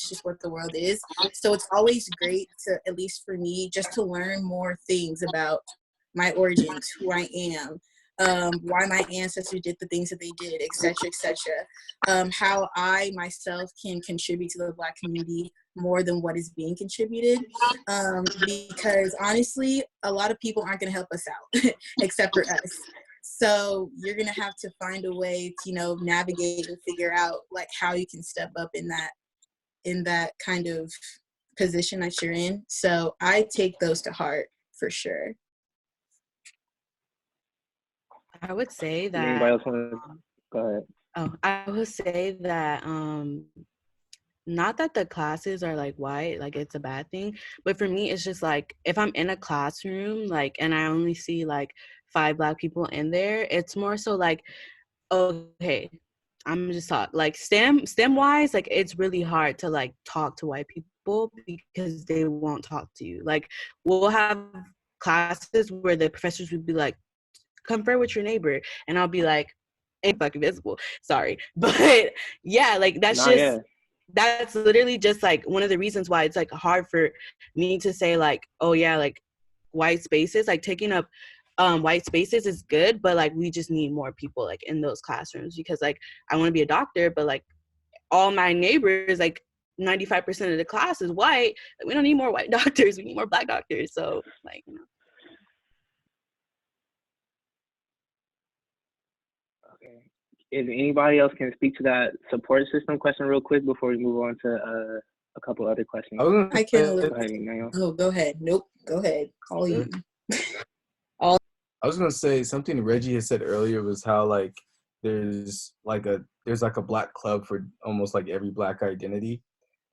just what the world is. So it's always great to, at least for me, just to learn more things about my origins, who I am, why my ancestors did the things that they did, etc., how I myself can contribute to the Black community more than what is being contributed, because honestly, a lot of people aren't going to help us out except for us. So you're going to have to find a way to, you know, navigate and figure out like how you can step up in that kind of position that you're in. So I take those to heart for sure. I would say that. Anybody else want to go ahead? Oh, I would say that not that the classes are like white, like it's a bad thing, but for me it's just like if I'm in a classroom like and I only see like 5 Black people in there. It's more so like, okay, I'm just talk like STEM wise, like it's really hard to like talk to white people because they won't talk to you. Like we'll have classes where the professors would be like, confer with your neighbor, and I'll be like, ain't fucking visible, sorry. But yeah, like that's literally just like one of the reasons why it's like hard for me to say like, oh yeah, like white spaces, like taking up white spaces is good, but like we just need more people like in those classrooms, because like I want to be a doctor, but like all my neighbors, like 95% of the class is white. Like, we don't need more white doctors, we need more Black doctors. So like, you know. Okay. If anybody else can speak to that support system question real quick before we move on to a couple other questions. I can. Go ahead. Nope. Go ahead. All you. I was gonna say something Reggie had said earlier was how like there's like a Black club for almost like every Black identity,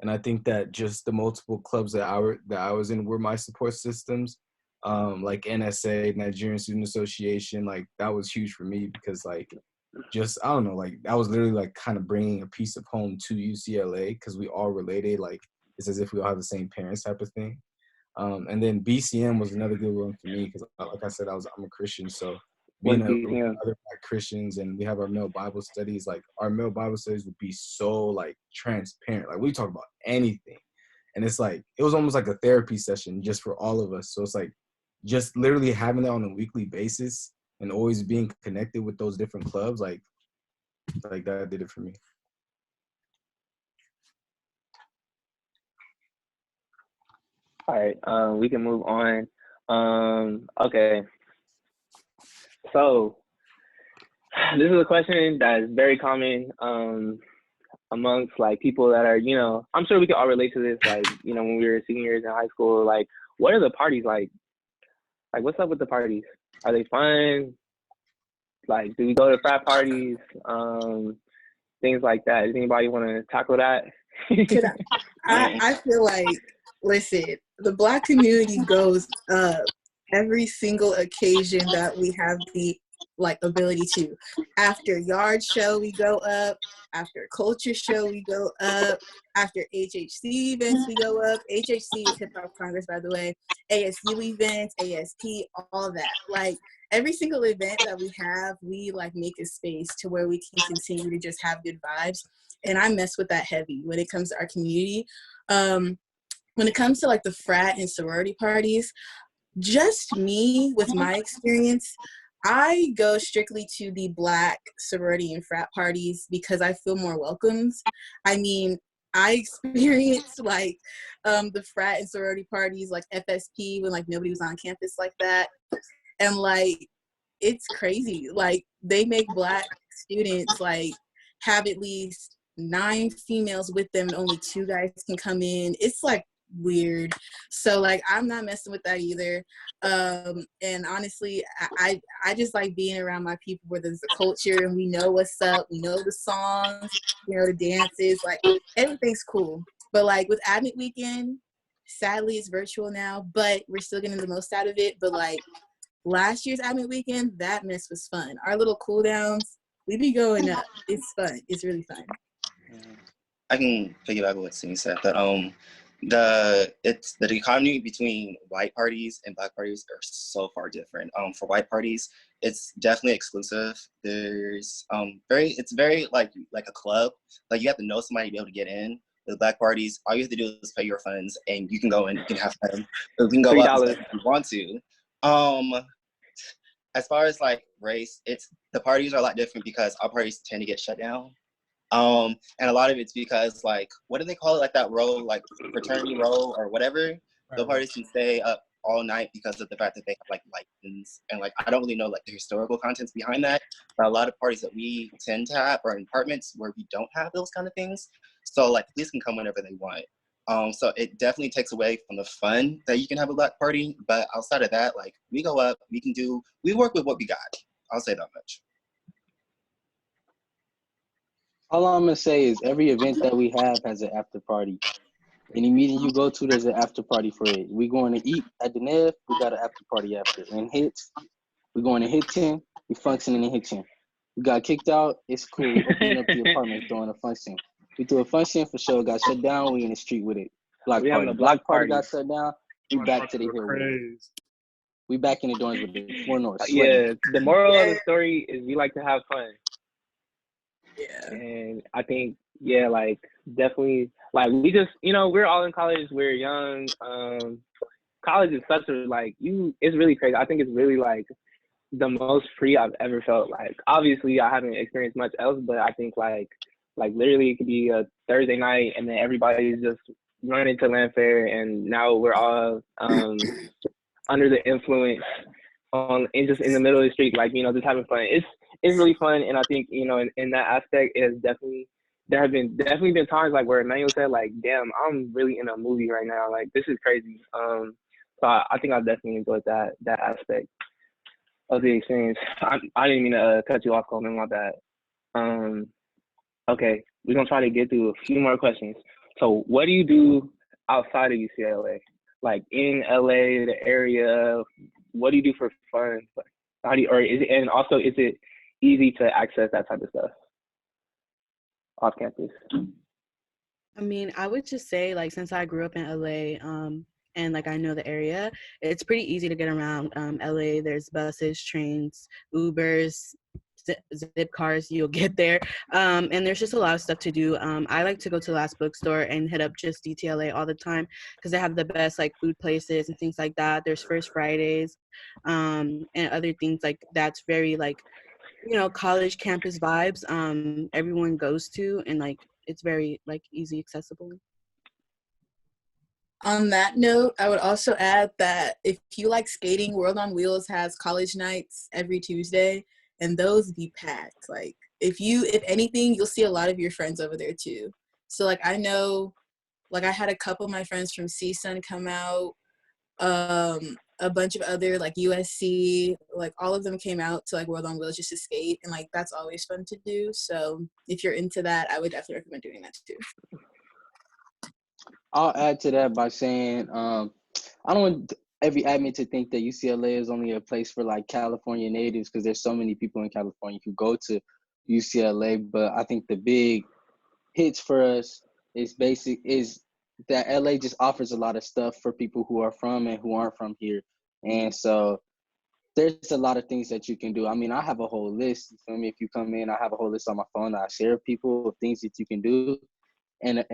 and I think that just the multiple clubs that I was in were my support systems, like NSA, Nigerian Student Association, like that was huge for me because like just I don't know, like that was literally like kind of bringing a piece of home to UCLA because we all related, like it's as if we all have the same parents type of thing. And then BCM was another good one for me because, like I said, I'm a Christian, so being with other Black Christians, and we have our male Bible studies. Like our male Bible studies would be so like transparent. Like we talk about anything, and it's like it was almost like a therapy session just for all of us. So it's like just literally having that on a weekly basis and always being connected with those different clubs. Like that did it for me. All right, we can move on. Okay. So this is a question that is very common amongst like people that are, you know, I'm sure we can all relate to this. Like, you know, when we were seniors in high school, like, what are the parties like? Like, what's up with the parties? Are they fun? Like, do we go to frat parties? Things like that. Does anybody want to tackle that? I feel like, listen, the Black community goes up every single occasion that we have the like ability to. After yard show, we go up. After culture show, we go up. After HHC events, we go up. HHC is Hip Hop Congress, by the way. ASU events, ASP, all that. Like every single event that we have, we like make a space to where we can continue to just have good vibes. And I mess with that heavy when it comes to our community. When it comes to like the frat and sorority parties, just me with my experience, I go strictly to the Black sorority and frat parties because I feel more welcomed. I mean, I experienced like the frat and sorority parties like FSP when like nobody was on campus like that. And like, it's crazy. Like they make Black students like have at least 9 females with them and only 2 guys can come in. It's like weird. So like I'm not messing with that either. And honestly, I just like being around my people where there's a culture and we know what's up, we know the songs, you know, the dances, like everything's cool. But like with Admit Weekend, sadly it's virtual now, but we're still getting the most out of it. But like last year's Admit Weekend, that mess was fun. Our little cool downs, we be going up. It's fun. It's really fun. I can piggyback on what Simi said. That the dichotomy between white parties and Black parties are so far different. For white parties, it's definitely exclusive. There's it's very like a club. Like you have to know somebody to be able to get in. The Black parties, all you have to do is pay your funds, and you can go and you can have fun. You can go up if you want to. As far as like race, the parties are a lot different because our parties tend to get shut down. And a lot of it's because like, what do they call it? Like that row, like fraternity row or whatever. The parties can stay up all night because of the fact that they have like license and like, I don't really know like the historical contents behind that, but a lot of parties that we tend to have are in apartments where we don't have those kind of things. So like police can come whenever they want. So it definitely takes away from the fun that you can have a Black party. But outside of that, like we go up, we work with what we got. I'll say that much. All I'm gonna say is every event that we have has an after party. Any meeting you go to, there's an after party for it. We going to eat at the Nev, we got an after party after. And Hits, We going to Hitchin. We functioning in Hitchin. We got kicked out. It's cool. We opening up the apartment, throwing a function. We threw a function for sure. Got shut down. We in the street with it. Block We having party. a block Block party party. got shut down. We back to the hill with it. We back in the dorms with it. 4 North. Yeah, the moral of the story is we like to have fun. Yeah. And I think, yeah, like definitely, like we just, we're all in college. We're young. College is such a it's really crazy. I think it's really like the most free I've ever felt. Like obviously I haven't experienced much else, but I think like literally it could be a Thursday night and then everybody's just running to Landfair and now we're all under the influence and just in the middle of the street, just having fun. It's really fun, and I think in that aspect, it has there have definitely been times like where Emmanuel said like, "Damn, I'm really in a movie right now. Like this is crazy." So I think I definitely enjoyed that aspect of the experience. I didn't mean to cut you off, Coleman. My bad. Okay, we're gonna try to get through a few more questions. So, what do you do outside of UCLA? Like in LA, the area, what do you do for fun? How do you, or is it easy to access that type of stuff off campus? I mean, I would just say since I grew up in LA, and I know the area, it's pretty easy to get around LA. There's buses, trains, Ubers, zip cars, you'll get there. And there's just a lot of stuff to do. I like to go to the Last Bookstore and hit up just DTLA all the time because they have the best food places and things like that. There's First Fridays and other things that's very college campus vibes everyone goes to, and it's very easy accessible. On that note, I would also add that if you like skating, World on Wheels has college nights every Tuesday, and those be packed. If anything, you'll see a lot of your friends over there too. So I know, I had a couple of my friends from CSUN come out, a bunch of other USC, all of them came out to World on Wheels just to skate, and that's always fun to do. So if you're into that, I would definitely recommend doing that too. I'll add to that by saying I don't want every admin to think that UCLA is only a place for California natives, because there's so many people in California who go to UCLA. But I think the big hits for us is that LA just offers a lot of stuff for people who are from and who aren't from here. And so there's a lot of things that you can do. I mean, I have a whole list. I mean, if you come in, I have a whole list on my phone that I share with people of things that you can do in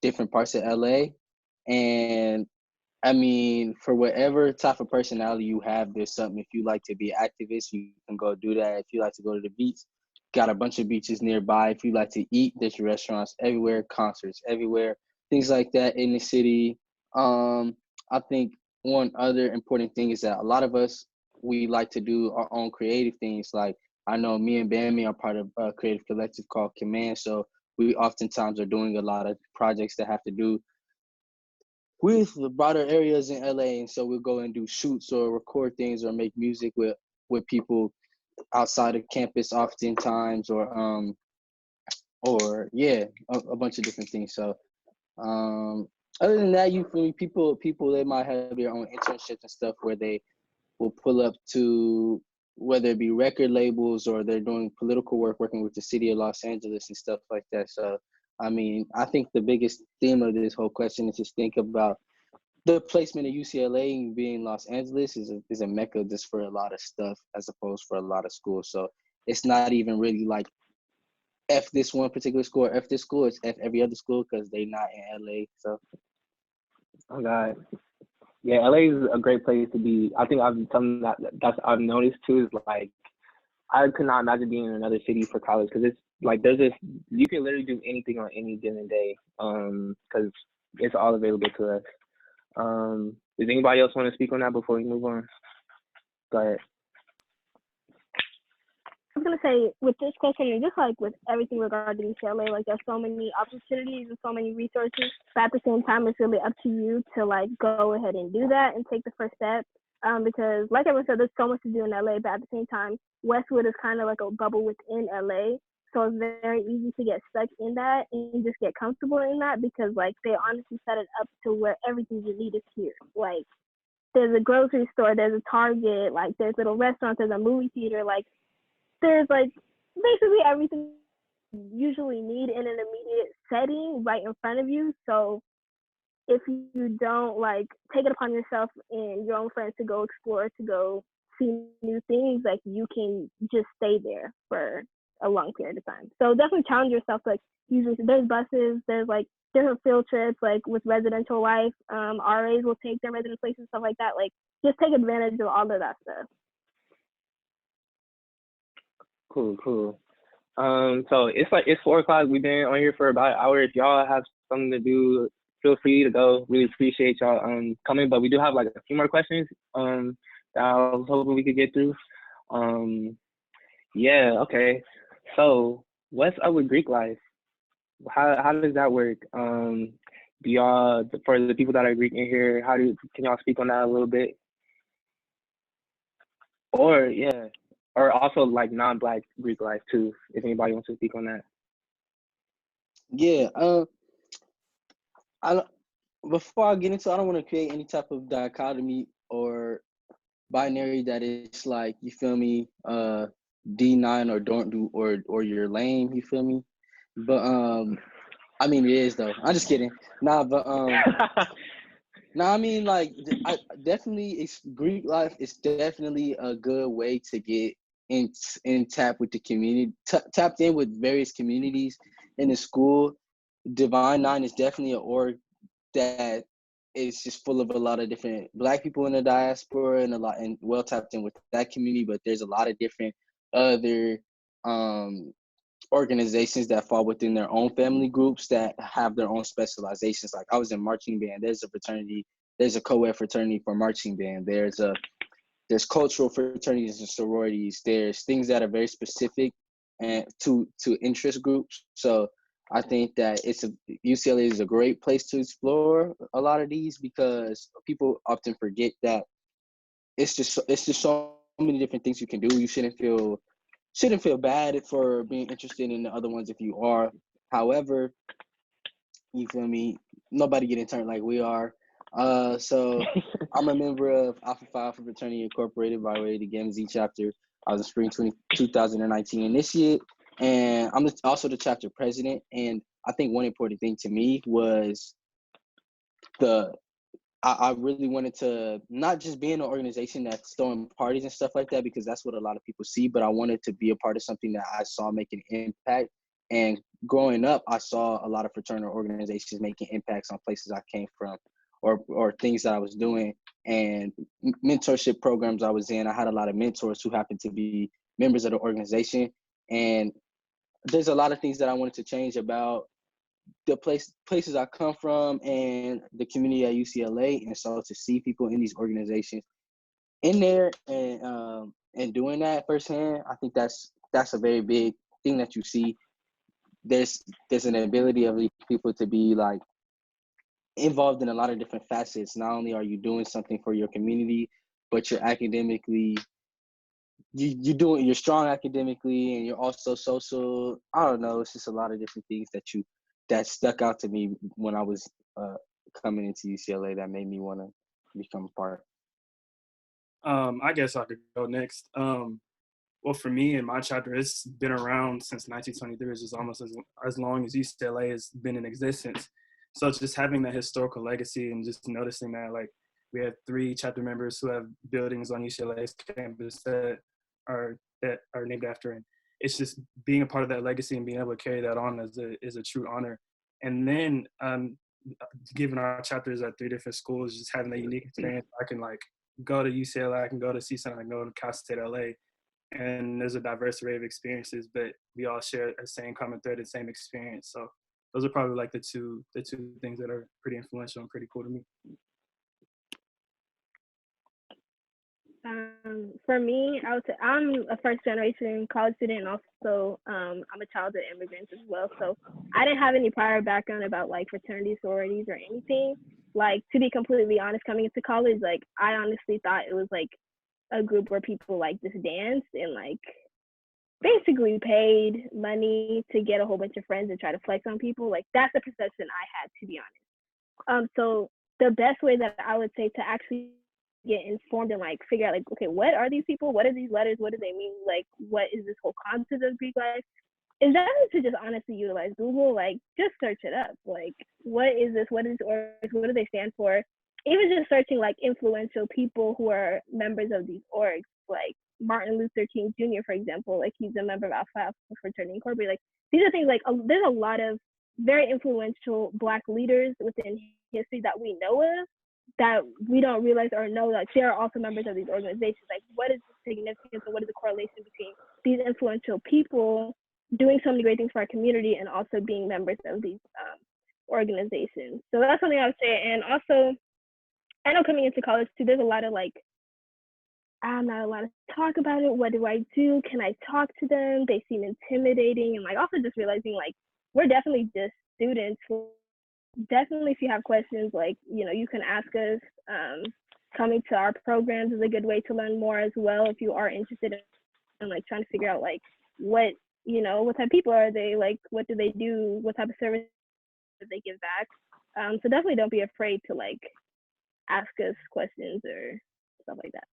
different parts of LA. And I mean, for whatever type of personality you have, there's something. If you like to be an activist, you can go do that. If you like to go to the beach, got a bunch of beaches nearby. If you like to eat, there's restaurants everywhere, concerts everywhere, things like that in the city. I think one other important thing is that a lot of us, we like to do our own creative things. I know me and Bammy are part of a creative collective called Command. So we oftentimes are doing a lot of projects that have to do with the broader areas in LA. And so we'll go and do shoots or record things or make music with people outside of campus oftentimes, or a bunch of different things. So other than that, people they might have their own internships and stuff where they will pull up to, whether it be record labels or they're doing political work, working with the city of Los Angeles and stuff like that. So, I mean, I think the biggest theme of this whole question is just think about the placement of UCLA and being Los Angeles is a mecca just for a lot of stuff as opposed for a lot of schools. So it's not even really F this one particular school or F this school. It's F every other school because they're not in LA. So. Oh God. Yeah, LA is a great place to be. I think something that's I've noticed too is I could not imagine being in another city for college, because it's there's this, you can literally do anything on any given day because it's all available to us. Does anybody else want to speak on that before we move on? Go ahead. I was gonna say, with this question, and just with everything regarding UCLA, there's so many opportunities and so many resources, but at the same time, it's really up to you to go ahead and do that and take the first step. Because everyone said, there's so much to do in LA, but at the same time, Westwood is kind of a bubble within LA, so it's very easy to get stuck in that and just get comfortable in that, because they honestly set it up to where everything you need is here. there's a grocery store, there's a Target, like there's little restaurants, there's a movie theater, like there's like basically everything you usually need in an immediate setting right in front of you. So if you don't like take it upon yourself and your own friends to go explore, to go see new things, like you can just stay there for a long period of time. So definitely challenge yourself. Like usually there's buses, there's like different field trips, like with residential life. RAs will take their resident places, stuff like that. Like just take advantage of all of that stuff. Cool. So it's 4:00. We've been on here for about an hour. If y'all have something to do, feel free to go. Really appreciate y'all coming. But we do have like a few more questions that I was hoping we could get through. Yeah, okay. So what's up with Greek life? How does that work? Do y'all, for the people that are Greek in here, can y'all speak on that a little bit? Or also like non-Black Greek life too, if anybody wants to speak on that. Yeah. Before I get into, I don't want to create any type of dichotomy or binary that it's like, you feel me, D9 or don't do or you're lame, you feel me? But I mean it is though. I'm just kidding. Nah, but I mean like I definitely it's Greek life is definitely a good way to get in tap with the community, tapped in with various communities in the school. Divine Nine is definitely an org that is just full of a lot of different Black people in the diaspora and well tapped in with that community. But there's a lot of different other organizations that fall within their own family groups that have their own specializations. Like I was in marching band. There's a fraternity. There's a co-ed fraternity for marching band. There's cultural fraternities and sororities. There's things that are very specific and to interest groups. So I think that UCLA is a great place to explore a lot of these, because people often forget that it's just so many different things you can do. You shouldn't feel bad for being interested in the other ones if you are. However, you feel me, nobody getting turned like we are. So I'm a member of Alpha Phi Alpha Fraternity Incorporated by way of the Gamma Z chapter. I was in spring 2019 initiate, and I'm also the chapter president. And I think one important thing to me was I really wanted to not just be in an organization that's throwing parties and stuff like that, because that's what a lot of people see, but I wanted to be a part of something that I saw make an impact. And growing up, I saw a lot of fraternal organizations making impacts on places I came from or things that I was doing, and mentorship programs I was in. I had a lot of mentors who happened to be members of the organization. And there's a lot of things that I wanted to change about the places I come from and the community at UCLA. And so to see people in these organizations in there and doing that firsthand, I think that's a very big thing that you see. There's an ability of these people to be like involved in a lot of different facets. Not only are you doing something for your community, but you're academically you're strong academically, and you're also social. I don't know, it's just a lot of different things that stuck out to me when I was coming into UCLA that made me want to become a part. I guess I could go next. Well, for me and my chapter, it's been around since 1923, which is almost as long as UCLA has been in existence. So just having that historical legacy and just noticing that, like, we have 3 chapter members who have buildings on UCLA's campus that are named after, and it's just being a part of that legacy and being able to carry that on is a true honor. And then given our chapters at 3 different schools, just having that unique experience, I can like go to UCLA, I can go to CSUN, I can go to Cal State LA, and there's a diverse array of experiences, but we all share the same common thread, the same experience. So those are probably like the two things that are pretty influential and pretty cool to me. For me, I would say I'm a first generation college student, and also I'm a child of immigrants as well. So I didn't have any prior background about like fraternity, sororities, or anything. Like, to be completely honest, coming into college, like I honestly thought it was like a group where people like just danced and like basically paid money to get a whole bunch of friends and try to flex on people. Like, that's the perception I had, to be honest. So the best way that I would say to actually get informed and like figure out like, okay, what are these people? What are these letters? What do they mean? Like, what is this whole concept of Greek life? Instead of to just honestly utilize Google, like just search it up. Like, what is this? What is orgs? What do they stand for? Even just searching like influential people who are members of these orgs, like Martin Luther King Jr., for example, like he's a member of Alpha Alpha Fraternity Incorporated. Like these are things like there's a lot of very influential Black leaders within history that we know of that we don't realize or know that they are also members of these organizations. Like, what is the significance and what is the correlation between these influential people doing so many great things for our community and also being members of these organizations? So that's something I would say. And also, I know coming into college too, there's a lot of like, I'm not allowed to talk about it. What do I do? Can I talk to them? They seem intimidating. And like also just realizing like, we're definitely just students. Definitely if you have questions, like, you know, you can ask us. Coming to our programs is a good way to learn more as well if you are interested in like trying to figure out like what, you know, what type of people are they, like what do they do, what type of service do they give back. So definitely don't be afraid to like ask us questions or stuff like that.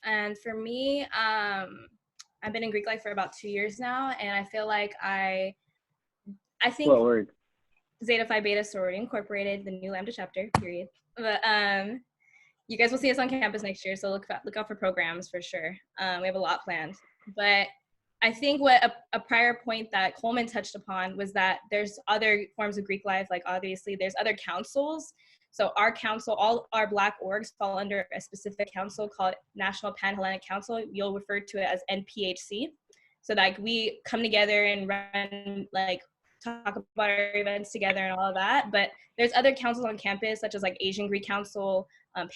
And for me, I've been in Greek life for about 2 years now, and I feel like I think What word? Zeta Phi Beta Sorority Incorporated, the new Lambda chapter, period. But you guys will see us on campus next year, so look out for programs for sure. We have a lot planned. But I think what a prior point that Coleman touched upon was that there's other forms of Greek life, like obviously there's other councils. So our council, all our Black orgs fall under a specific council called National Pan-Hellenic Council. You'll refer to it as NPHC. So like we come together and run like talk about our events together and all of that. But there's other councils on campus, such as like Asian Greek Council,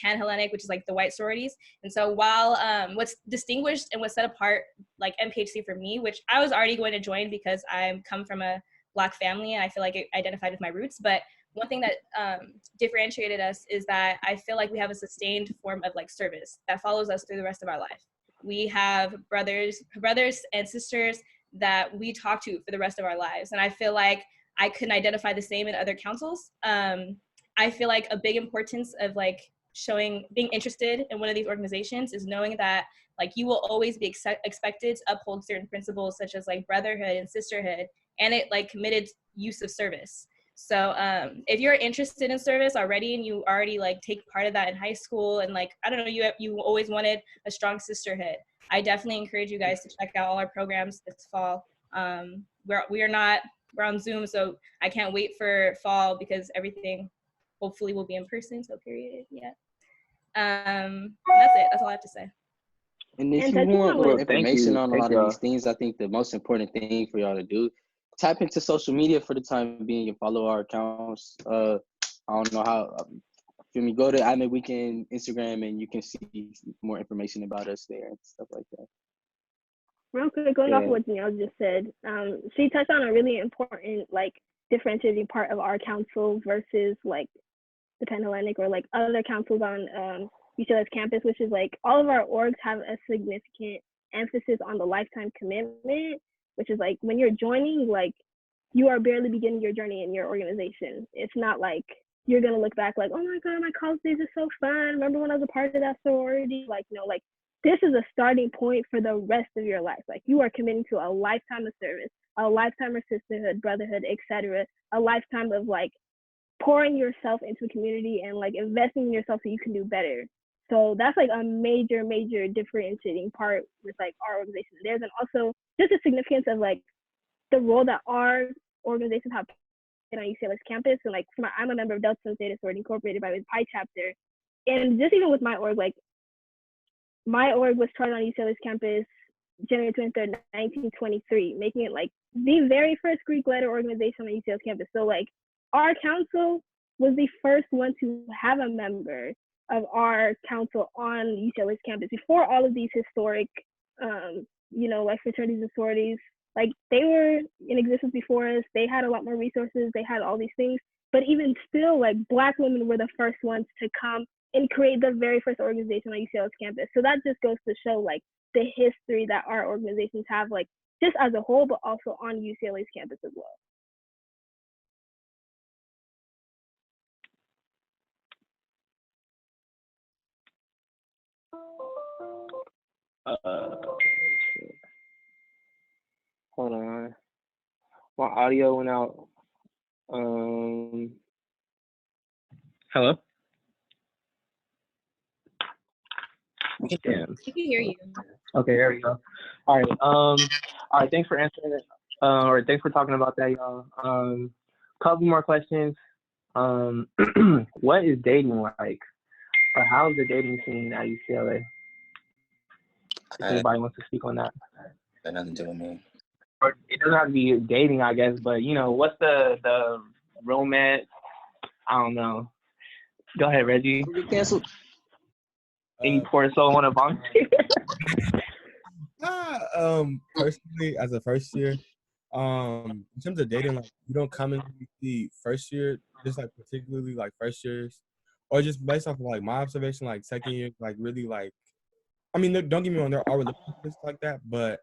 Pan-Hellenic, which is like the white sororities. And so while what's distinguished and what's set apart like NPHC for me, which I was already going to join because I come from a Black family and I feel like it identified with my roots. But one thing that differentiated us is that I feel like we have a sustained form of like service that follows us through the rest of our life. We have brothers and sisters that we talk to for the rest of our lives. And I feel like I couldn't identify the same in other councils. I feel like a big importance of like being interested in one of these organizations is knowing that like you will always be expected to uphold certain principles such as like brotherhood and sisterhood and it like committed use of service. So if you're interested in service already and you already like take part of that in high school and like, I don't know, you always wanted a strong sisterhood, I definitely encourage you guys to check out all our programs this fall. We're on Zoom, so I can't wait for fall because everything hopefully will be in person, so period, yeah. That's it, that's all I have to say. And if you want more information on a lot of these things, I think the most important thing for y'all to do, tap into social media for the time being and follow our accounts. I don't know how, feel me, go to I May Weekend Instagram and you can see more information about us there and stuff like that. Real quick, going off of what Danielle just said, she touched on a really important like differentiating part of our council versus like the Pan-Hellenic or like other councils on UCLA's campus, which is like all of our orgs have a significant emphasis on the lifetime commitment, which is like when you're joining, like you are barely beginning your journey in your organization. It's not like you're gonna look back like, oh my God, my college days are so fun. Remember when I was a part of that sorority? Like, you know, like this is a starting point for the rest of your life. Like you are committing to a lifetime of service, a lifetime of sisterhood, brotherhood, etc., a lifetime of like pouring yourself into a community and like investing in yourself so you can do better. So that's like a major, major differentiating part with like our organization. There's and also just the significance of like the role that our organizations have on UCLA's campus. And like I'm a member of Delta Sigma Theta Sorority Incorporated by the Pi chapter. And just even with my org, like my org was started on UCLA's campus January 23rd, 1923, making it like the very first Greek letter organization on UCLA's campus. So like our council was the first one to have a member of our council on UCLA's campus before all of these historic, you know, like fraternities and sororities. Like they were in existence before us. They had a lot more resources. They had all these things. But even still, like Black women were the first ones to come and create the very first organization on UCLA's campus. So that just goes to show like the history that our organizations have, like just as a whole, but also on UCLA's campus as well. shit. Hold on. My audio went out. Hello? Damn. We can hear you. Okay, there we go. All right. All right. Thanks for answering it. Or thanks for talking about that, y'all. Couple more questions. What is dating like? Or how's the dating scene at UCLA? If anybody wants to speak on that. Got nothing to do with me. Or it doesn't have to be dating, I guess, but what's the romance? I don't know. Go ahead, Reggie. Canceled. Any poor soul want to volunteer? Personally, as a first year, in terms of dating, like you don't commonly see first year, just like particularly like first years, or just based off of like my observation, like second year, like really like, I mean, don't get me wrong, there are relationships like that, but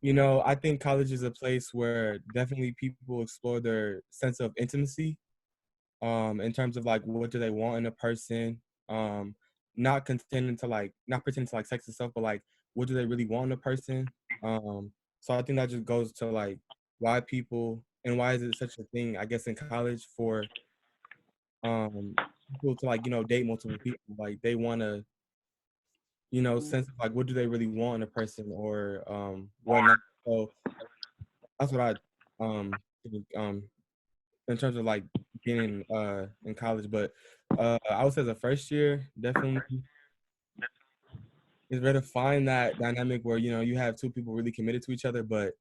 I think college is a place where definitely people explore their sense of intimacy, in terms of like what do they want in a person, not pretending to like sex itself, but like what do they really want in a person. So I think that just goes to like why people and why is it such a thing, I guess, in college for people to like date multiple people. Like they want to sense of like what do they really want in a person or whatnot. So that's what I think, in terms of like being in college. But I would say as a first year, definitely it's better to find that dynamic where you have two people really committed to each other, but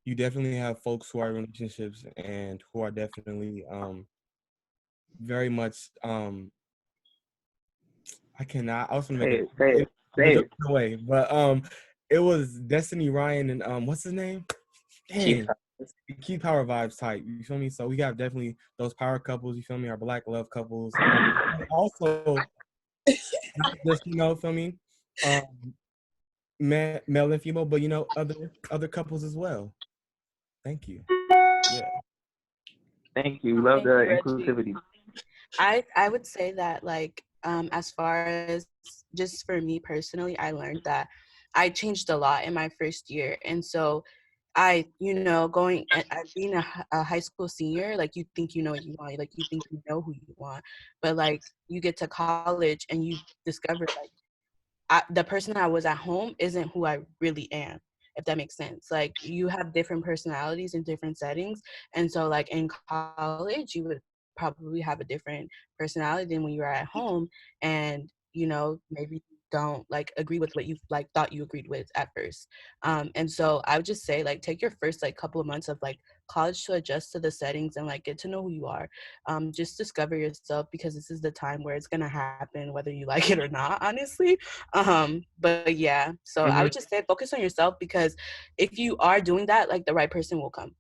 you definitely have folks who are in relationships and who are definitely very much I cannot. I was gonna make say it. Away, but it was Destiny Ryan and what's his name? Dang. Keep power vibes type. You feel me? So we got definitely those power couples. You feel me? Our black love couples. Also, not just feel me? Male and female, but other couples as well. Thank you. Yeah. Thank you. Love the inclusivity. I would say that like as far as just for me personally, I learned that I changed a lot in my first year, and so going being a high school senior, like you think you know what you want, like you think you know who you want, but like you get to college and you discover like the person I was at home isn't who I really am, if that makes sense. Like you have different personalities in different settings, and so like in college you would probably have a different personality than when you were at home, and maybe don't like agree with what you like thought you agreed with at first. And so I would just say like take your first like couple of months of like college to adjust to the settings and like get to know who you are. Just discover yourself, because this is the time where it's gonna happen whether you like it or not, honestly. But yeah, so I would just say focus on yourself, because if you are doing that, like the right person will come.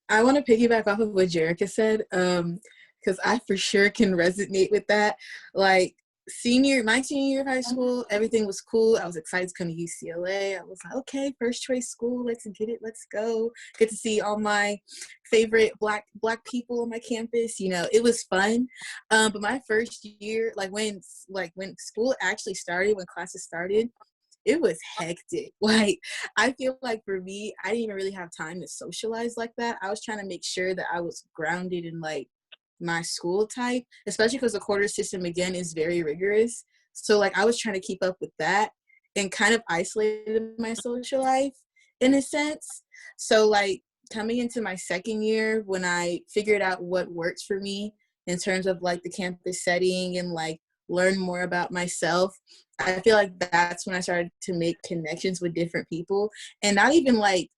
I want to piggyback off of what Jerica said, because I for sure can resonate with that. Like my senior year of high school, everything was cool. I was excited to come to UCLA. I was like, okay, first choice school, let's get it, let's go. Get to see all my favorite black people on my campus. It was fun. But my first year, like when school actually started, when classes started, it was hectic. Like, I feel like for me, I didn't even really have time to socialize like that. I was trying to make sure that I was grounded in like my school type, especially because the quarter system again is very rigorous. So like I was trying to keep up with that and kind of isolated my social life in a sense. So like coming into my second year, when I figured out what works for me in terms of like the campus setting and like learn more about myself, I feel like that's when I started to make connections with different people, and not even like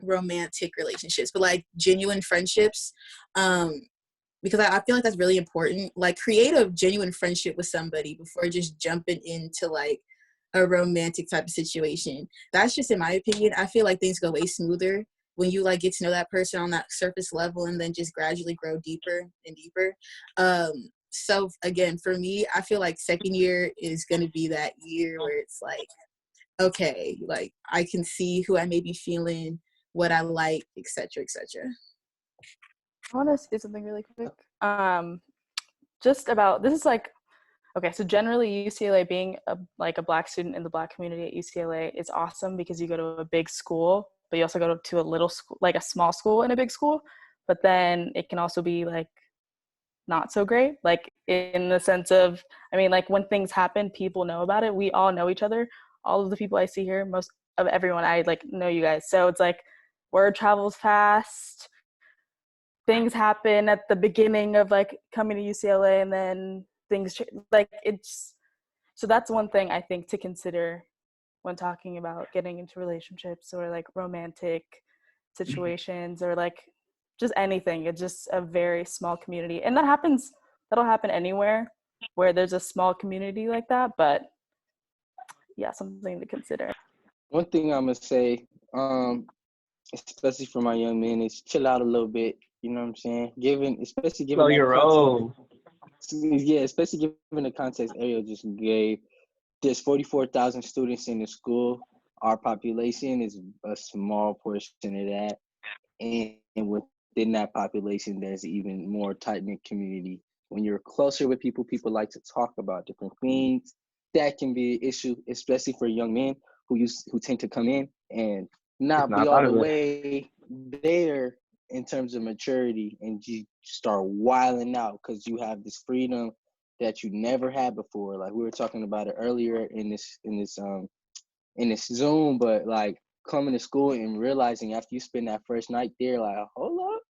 romantic relationships, but like genuine friendships. Because I feel like that's really important. Like create a genuine friendship with somebody before just jumping into like a romantic type of situation. That's just in my opinion. I feel like things go way smoother when you like get to know that person on that surface level and then just gradually grow deeper and deeper. So again, for me, I feel like second year is going to be that year where it's like, okay, like I can see who I may be feeling, what I like, etc., etc. I want to say something really quick. Just about, this is like Okay, so generally UCLA, being like a Black student in the Black community at UCLA is awesome because you go to a big school, but you also go to a little school, like a small school in a big school. But then it can also be like not so great, like in the sense of, I mean, like when things happen, people know about it. We all know each other. All of the people I see here, most of everyone, I like know you guys. So it's like word travels fast. Things happen at the beginning of like coming to UCLA, and then things like it's, so that's one thing I think to consider when talking about getting into relationships or like romantic situations or like just anything. It's just a very small community, and that'll happen anywhere where there's a small community like that. But yeah, something to consider. One thing I'm gonna say, especially for my young men, is chill out a little bit. You know what I'm saying? Especially given Slow that your context. roll. Yeah, especially given the context Ariel just gave. There's 44,000 students in the school. Our population is a small portion of that. And within that population, there's even more tight-knit community. When you're closer with people, people like to talk about different things. That can be an issue, especially for young men who tend to come in and It's not be not all thought the of it. way there in terms of maturity, and you start wilding out because you have this freedom that you never had before. Like we were talking about it earlier in this Zoom, but like coming to school and realizing after you spend that first night there, like, hold up,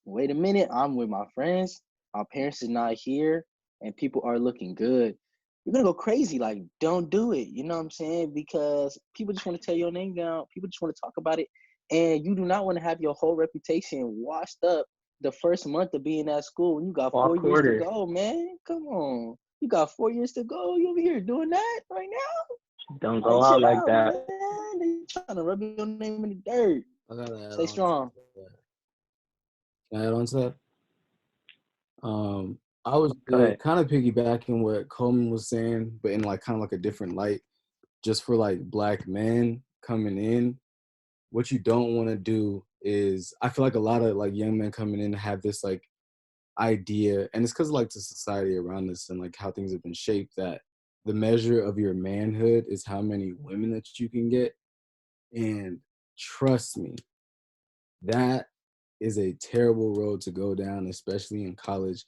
wait a minute, I'm with my friends, my parents is not here, and people are looking good. You're gonna go crazy. Like, don't do it. You know what I'm saying? Because people just want to tear your name down. People just want to talk about it, and you do not want to have your whole reputation washed up the first month of being at school. When you got 4 years to go, man. Come on, you got 4 years to go. You over here doing that right now? Don't go out like that. Man. They trying to rub your name in the dirt. Stay strong. Can I add on to that? I was kind of piggybacking what Coleman was saying, but in like kind of like a different light. Just for like Black men coming in, what you don't want to do is, I feel like a lot of like young men coming in have this like idea, and it's because like the society around us and like how things have been shaped, that the measure of your manhood is how many women that you can get. And trust me, that is a terrible road to go down, especially in college.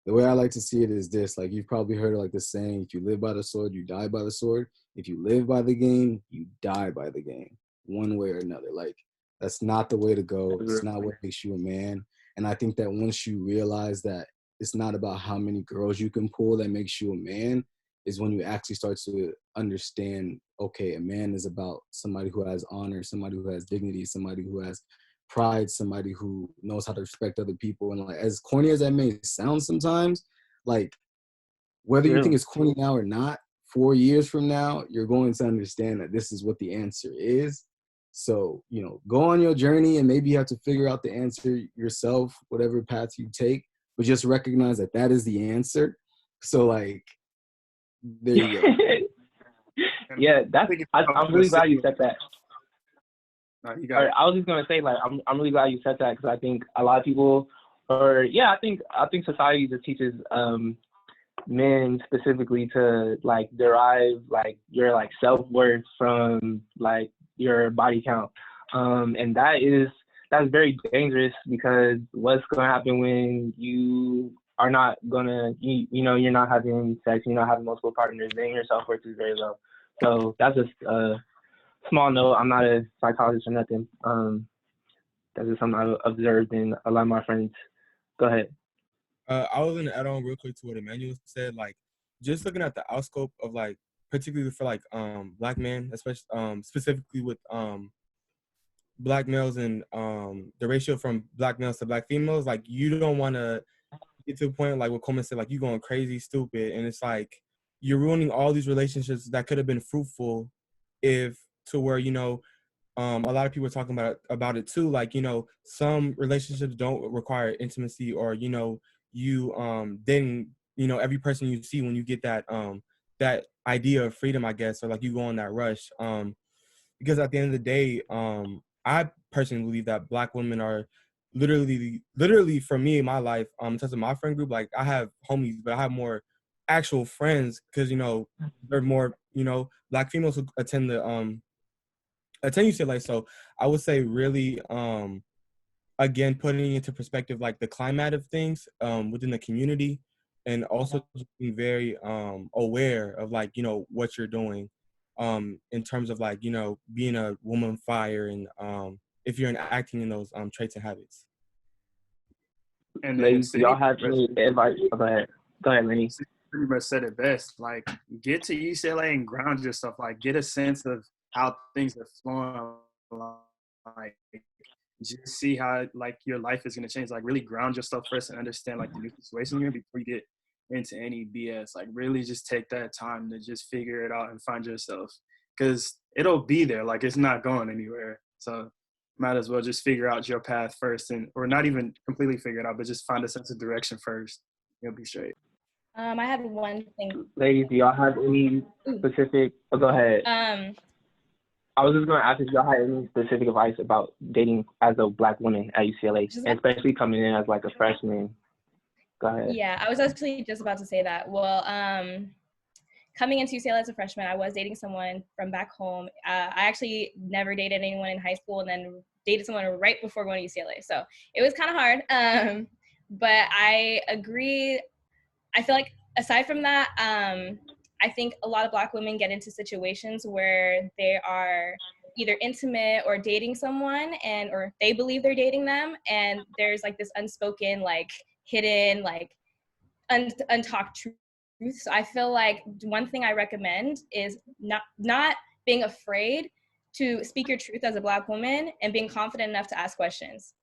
The way I like to see it is this: like, you've probably heard of like the saying, if you live by the sword, you die by the sword. If you live by the game, you die by the game, one way or another. Like, that's not the way to go. It's not what makes you a man. And I think that once you realize that it's not about how many girls you can pull that makes you a man, is when you actually start to understand, okay, a man is about somebody who has honor, somebody who has dignity, somebody who has pride, somebody who knows how to respect other people. And like, as corny as that may sound sometimes, like, whether you think it's corny now or not, 4 years from now, you're going to understand that this is what the answer is. So, you know, go on your journey, and maybe you have to figure out the answer yourself, whatever path you take, but just recognize that that is the answer. So like, there you go. Yeah, I'm really glad you said that. I was just gonna say, like, I'm really glad you said that, because I think a lot of people, I think society just teaches men specifically to like derive like your like self-worth from like your body count, and that's very dangerous, because what's gonna happen when you are not gonna you're not having sex, you're not having multiple partners, then your self-worth is very low. So that's just small note. I'm not a psychologist or nothing. That's just something I observed in a lot of my friends. Go ahead. I was gonna add on real quick to what Emmanuel said. Like, just looking at the outscope of like, particularly for like Black men, especially specifically with Black males, and the ratio from Black males to Black females. Like, you don't want to get to a point like what Coleman said, like, you going crazy stupid, and it's like you're ruining all these relationships that could have been fruitful if, to where, a lot of people are talking about it too. Like, some relationships don't require intimacy, or, then, every person you see, when you get that idea of freedom, I guess, or like you go on that rush. Because at the end of the day, I personally believe that Black women are literally for me in my life, in terms of my friend group, like, I have homies, but I have more actual friends, because they're more Black females who attend UCLA. So I would say really again putting into perspective like the climate of things within the community, and also just being very aware of like what you're doing in terms of like being a woman of fire, and if you're acting in those traits and habits. And then Ladies, do y'all have any advice? Oh, go ahead, Lenny. Pretty much said it best. Like, get to UCLA and ground yourself. Like, get a sense of how things are flowing. Like, just see how like your life is gonna change. Like, really ground yourself first and understand like the new situation you're in before you get into any BS. Like, really just take that time to just figure it out and find yourself, because it'll be there. Like, it's not going anywhere. So might as well just figure out your path first, or not even completely figure it out, but just find a sense of direction first. You'll be straight. I had one thing. Ladies, do y'all have any specific? Oh, go ahead. I was just going to ask if y'all had any specific advice about dating as a Black woman at UCLA, and especially coming in as like a freshman. Go ahead. Yeah, I was actually just about to say that. Well, coming into UCLA as a freshman, I was dating someone from back home. I actually never dated anyone in high school, and then dated someone right before going to UCLA. So it was kind of hard. But I agree. I feel like aside from that, I think a lot of Black women get into situations where they are either intimate or dating someone, or they believe they're dating them, and there's like this unspoken, like hidden, like untalked truth. So I feel like one thing I recommend is not being afraid to speak your truth as a Black woman, and being confident enough to ask questions,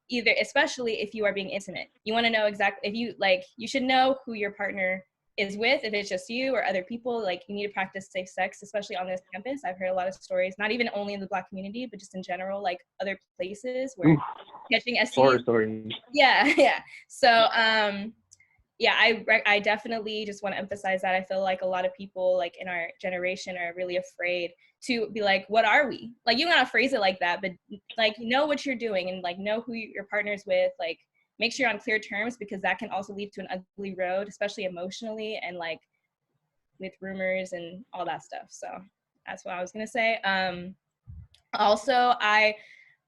either, especially if you are being intimate. You want to know exactly, you should know who your partner is with. If it's just you or other people, like, you need to practice safe sex, especially on this campus. I've heard a lot of stories, not even only in the Black community, but just in general, like other places where catching STDs. Horror stories. Yeah. So, yeah, I definitely just want to emphasize that. I feel like a lot of people like in our generation are really afraid to be like, what are we? Like, you gotta phrase it like that, but like, know what you're doing, and like know who your partner's with. Like, make sure you're on clear terms, because that can also lead to an ugly road, especially emotionally, and like with rumors and all that stuff. So that's what I was gonna say. Also,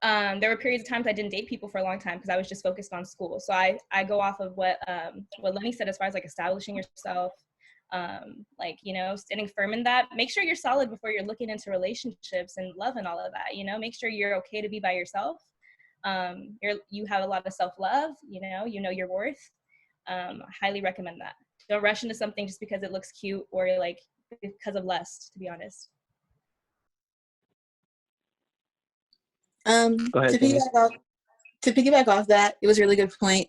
there were periods of times I didn't date people for a long time because I was just focused on school. So I go off of what Lenny said as far as like establishing yourself, like, standing firm in that. Make sure you're solid before you're looking into relationships and love and all of that. Make sure you're okay to be by yourself. You have a lot of self-love. You know your worth. I highly recommend that. Don't rush into something just because it looks cute, or like because of lust, to be honest. Go ahead, to piggyback off that, it was a really good point.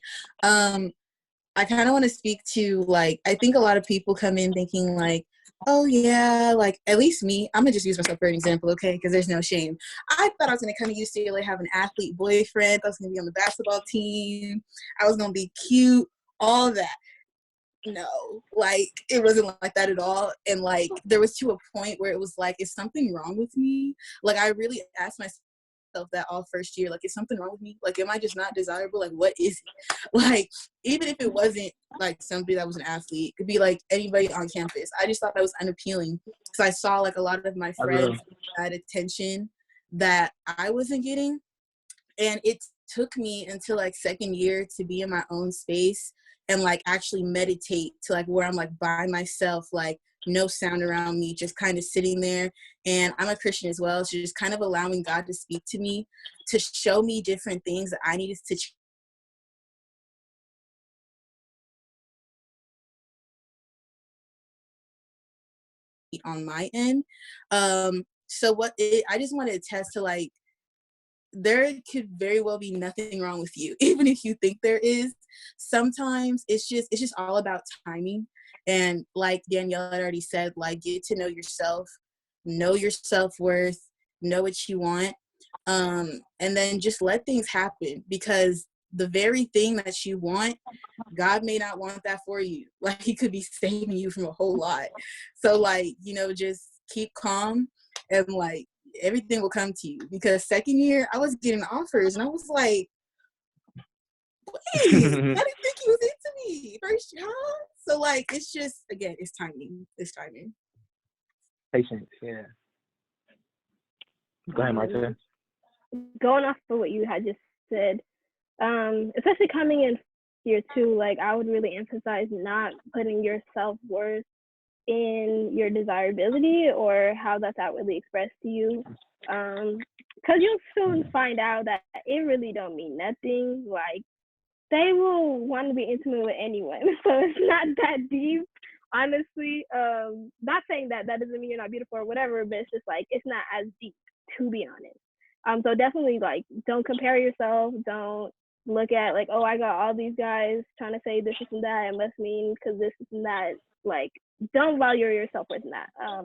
I kind of want to speak to, like, I think a lot of people come in thinking like, oh yeah, like, at least me, I'm gonna just use myself for an example, okay, because there's no shame. I thought I was gonna come to UCLA, have an athlete boyfriend, I was gonna be on the basketball team, I was gonna be cute, all that. No, like, it wasn't like that at all. And like, there was to a point where it was like, is something wrong with me? Like, I really asked myself that all first year, like, is something wrong with me? Like, am I just not desirable? Like, what is it? Like, even if it wasn't like somebody that was an athlete, it could be like anybody on campus. I just thought that was unappealing, because I saw like a lot of my friends had attention that I wasn't getting, and it took me until like second year to be in my own space and like actually meditate to like where I'm like by myself, like no sound around me, just kind of sitting there. And I'm a Christian as well, so just kind of allowing God to speak to me, to show me different things that I needed to on my end. So I just want to attest to, like, there could very well be nothing wrong with you, even if you think there is. Sometimes it's just all about timing. And like Danielle had already said, like, get to know yourself, know your self-worth, know what you want, and then just let things happen, because the very thing that you want, God may not want that for you. Like, he could be saving you from a whole lot. So like, just keep calm, and like, everything will come to you. Because second year I was getting offers and I was like, wait, I didn't think he was into me. First, huh? So like, it's just, again, it's timing. It's timing. Patience, yeah. Go ahead, Marta. Going off of what you had just said, especially coming in year two, like I would really emphasize not putting your self-worth in your desirability or how that's outwardly expressed to you. Because you'll soon find out that it really don't mean nothing. Like, they will want to be intimate with anyone. So it's not that deep, honestly. Not saying that that doesn't mean you're not beautiful or whatever, but it's just like, it's not as deep, to be honest. So definitely, like, don't compare yourself. Don't look at, like, oh, I got all these guys trying to say this and that. It must mean because this and that. Like, don't value yourself with that. I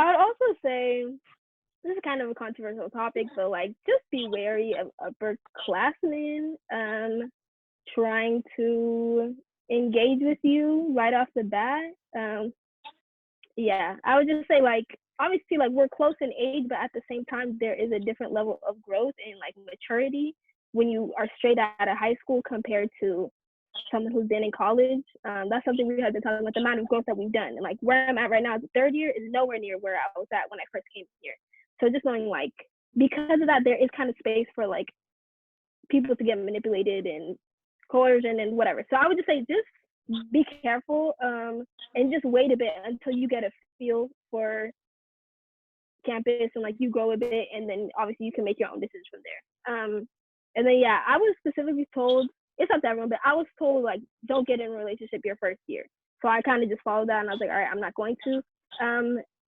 would also say, this is kind of a controversial topic, but like, just be wary of upperclassmen trying to engage with you right off the bat. Yeah, I would just say, like, obviously, like, we're close in age, but at the same time, there is a different level of growth and like maturity when you are straight out of high school compared to someone who's been in college. That's something we have been talking about, the amount of growth that we've done. And like, where I'm at right now as a third year is nowhere near where I was at when I first came here. So just knowing, like, because of that, there is kind of space for like people to get manipulated and coercion and whatever. So I would just say, just be careful, and just wait a bit until you get a feel for campus and like you grow a bit, and then obviously you can make your own decisions from there. And then yeah, I was specifically told, it's up to everyone, but I was told, like, don't get in a relationship your first year. So I kind of just followed that, and I was like, all right, I'm not going to.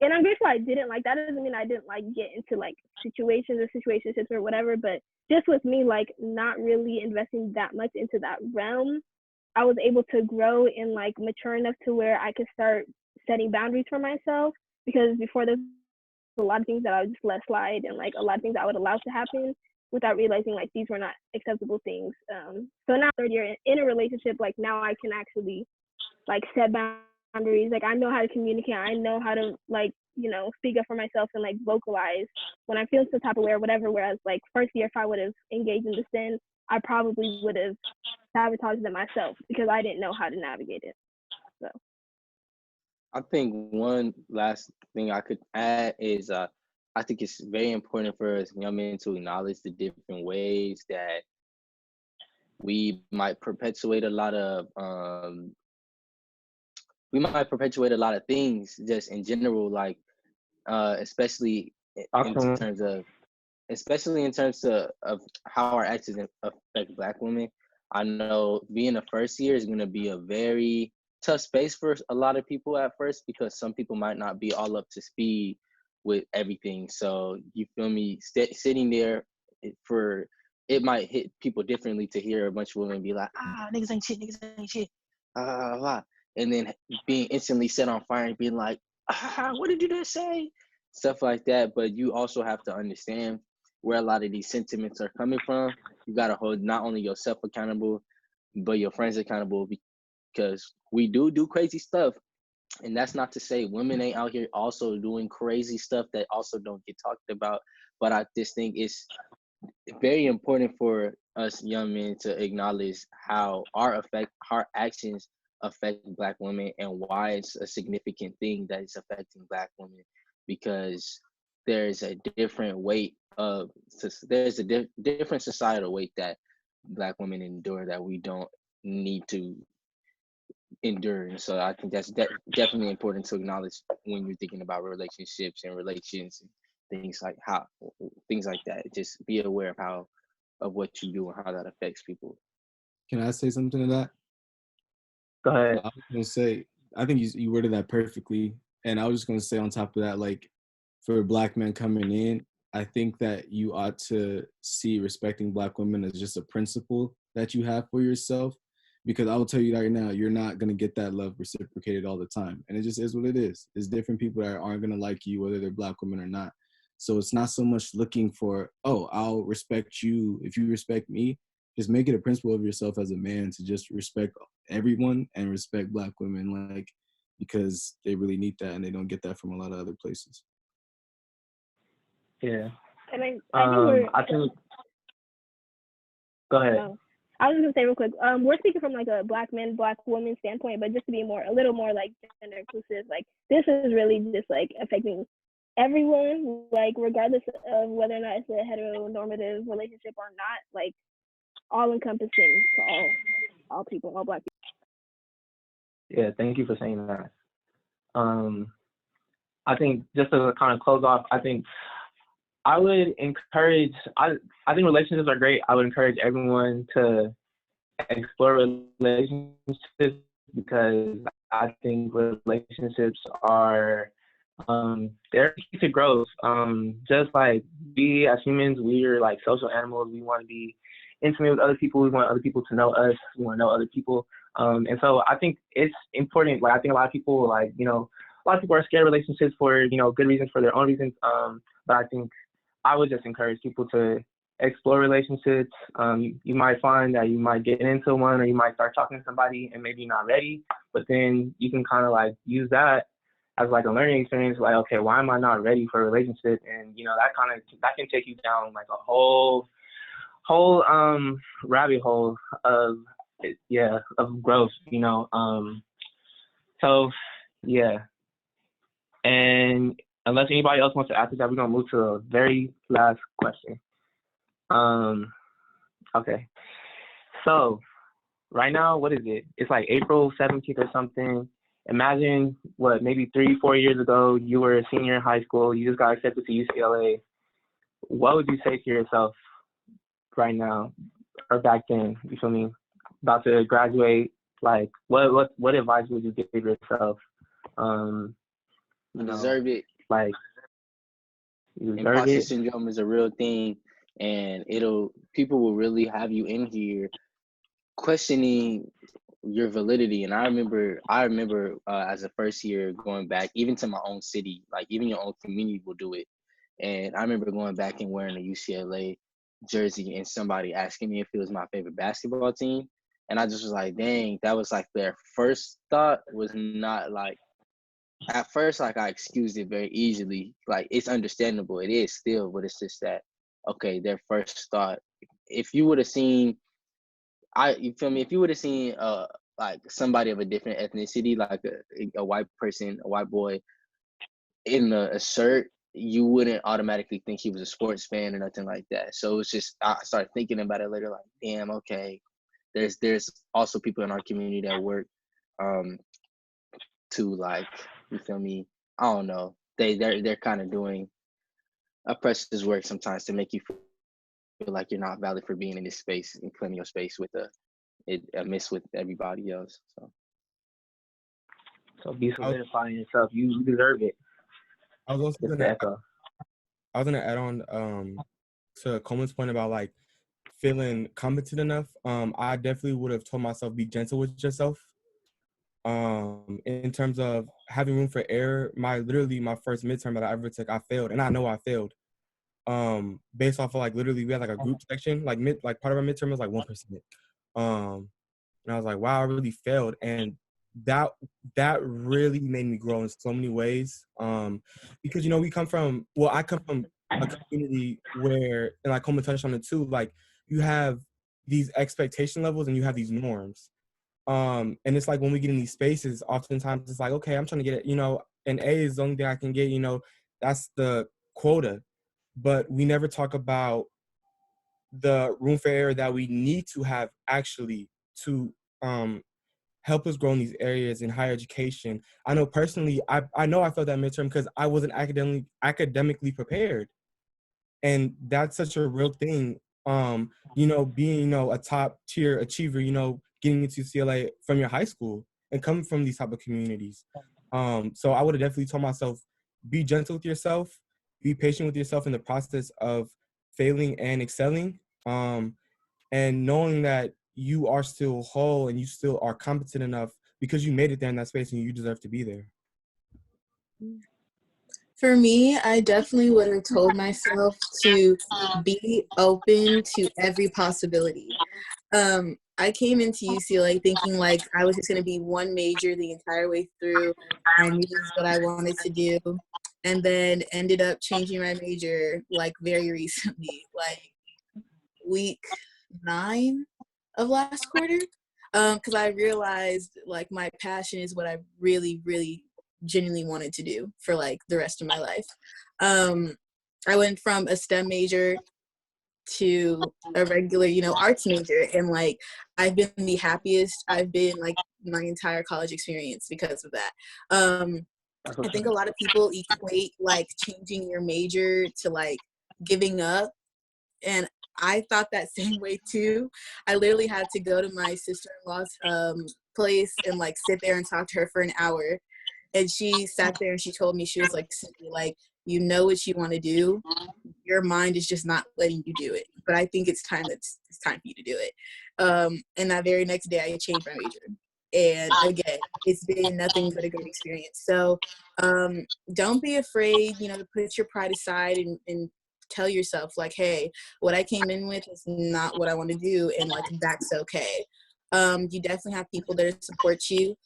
And I'm grateful I didn't. Like, that doesn't mean I didn't like get into like situations or situationships or whatever, but just with me, like, not really investing that much into that realm, I was able to grow and like mature enough to where I could start setting boundaries for myself, because before there's a lot of things that I would just let slide, and like a lot of things I would allow to happen without realizing like these were not acceptable things. So now third year in a relationship, like, now I can actually like set boundaries. Like, I know how to communicate. I know how to, like, you know, speak up for myself and like vocalize when I'm feeling some type of way or whatever. Whereas like first year, if I would have engaged in the sin, I probably would have sabotaged it myself because I didn't know how to navigate it. So I think one last thing I could add is I think it's very important for us young men to acknowledge the different ways that we might perpetuate a lot of things just in general, like especially in terms of how our actions affect Black women. I know being the first year is going to be a very tough space for a lot of people at first, because some people might not be all up to speed with everything. So you feel me, sitting there it might hit people differently to hear a bunch of women be like, niggas ain't shit, and then being instantly set on fire and being like, what did you just say? Stuff like that. But you also have to understand where a lot of these sentiments are coming from. You got to hold not only yourself accountable, but your friends accountable, because we do crazy stuff. And that's not to say women ain't out here also doing crazy stuff that also don't get talked about. But I just think it's very important for us young men to acknowledge how our actions affect Black women, and why it's a significant thing that is affecting Black women, because there's a different weight there's a different societal weight that Black women endure that we don't need to endure. And so I think that's definitely important to acknowledge when you're thinking about relationships and relations and things like that. Just be aware of what you do and how that affects people. Can I say something to that? Go ahead. I was gonna say, I think you worded that perfectly, and I was just gonna say on top of that, like, for Black men coming in, I think that you ought to see respecting Black women as just a principle that you have for yourself, because I will tell you right now, you're not gonna get that love reciprocated all the time, and it just is what it is. It's different people that aren't gonna like you, whether they're Black women or not. So it's not so much looking for, oh, I'll respect you if you respect me. Just make it a principle of yourself as a man to just respect everyone and respect Black women, like, because they really need that and they don't get that from a lot of other places. Yeah. And I think. Go ahead. No. I was just gonna say real quick. We're speaking from like a Black men, Black woman standpoint, but just to be a little more like gender inclusive. Like this is really just like affecting everyone, like regardless of whether or not it's a heteronormative relationship or not. Like all encompassing for all people, all Black people. Yeah, thank you for saying that. I think just to kind of close off, I think I would encourage. I think relationships are great. I would encourage everyone to explore relationships because I think relationships are they're key to growth. Just like we as humans, we're like social animals. We want to be intimate with other people. We want other people to know us. We want to know other people. And so I think it's important. Like I think a lot of people a lot of people are scared of relationships for good reasons, for their own reasons. But I think I would just encourage people to explore relationships. You might find that you might get into one, or you might start talking to somebody and maybe you're not ready, but then you can kind of like use that as like a learning experience. Like, okay, why am I not ready for a relationship? And that can take you down like a whole rabbit hole of growth. So yeah, and unless anybody else wants to ask that, we're gonna move to the very last question. Okay. So right now, what is it? It's like April 17th or something. Imagine maybe 3-4 years ago, you were a senior in high school, you just got accepted to UCLA. What would you say to yourself right now or back then, you feel me? About to graduate, like what advice would you give yourself? You deserve it. Like you deserve Imposter it. syndrome is a real thing, and people will really have you in here questioning your validity. And I remember as a first year going back, even to my own city, like even your own community will do it. And I remember going back and wearing a UCLA jersey and somebody asking me if it was my favorite basketball team. And I just was like, dang, that was like their first thought was not like, at first, like I excused it very easily. Like it's understandable, it is still, but it's just that, okay, their first thought. If you would have seen, you feel me? If you would have seen, like somebody of a different ethnicity, like a white person, a white boy, in a shirt, you wouldn't automatically think he was a sports fan or nothing like that. So it's just I started thinking about it later, like, damn, okay, there's also people in our community that work, to like, you feel me? I don't know. They're kind of doing oppressive work sometimes to make you feel like you're not valid for being in this space and claiming your space with a miss with everybody else. So be solidifying yourself. You deserve it. I was also gonna add on to Coleman's point about like feeling competent enough. I definitely would have told myself be gentle with yourself. In terms of having room for error, my first midterm that I ever took, I failed, and I know I failed. Based off of like literally we had like a group section, like part of our midterm was like 1%. And I was like, wow, I really failed, and that really made me grow in so many ways. Because I come from a community where, and like Coleman touched on it too, like you have these expectation levels and you have these norms. And it's like when we get in these spaces, oftentimes it's like, okay, I'm trying to get it, an A is the only thing I can get, that's the quota. But we never talk about the room for error that we need to have actually to help us grow in these areas in higher education. I know personally, I know I felt that midterm because I wasn't academically prepared. And that's such a real thing. Being, a top tier achiever, getting into UCLA from your high school and coming from these type of communities. So I would have definitely told myself, be gentle with yourself, be patient with yourself in the process of failing and excelling. And knowing that you are still whole and you still are competent enough because you made it there in that space and you deserve to be there. For me, I definitely would have told myself to be open to every possibility. I came into UCLA thinking like I was just going to be one major the entire way through. I knew this is what I wanted to do, and then ended up changing my major like very recently, like week 9 of last quarter, because I realized like my passion is what I really, really genuinely wanted to do for like the rest of my life. I went from a STEM major to a regular, arts major, and like I've been the happiest I've been like my entire college experience because of that. I think a lot of people equate like changing your major to like giving up, and I thought that same way too. I literally had to go to my sister-in-law's place and like sit there and talk to her for an hour. And she sat there and she told me, she was like, "Simply, like, you know what you want to do. Your mind is just not letting you do it. But I think it's time for you to do it." And that very next day, I changed my major. And again, it's been nothing but a great experience. So don't be afraid, to put your pride aside and tell yourself like, hey, what I came in with is not what I want to do, and like that's okay. You definitely have people that support you,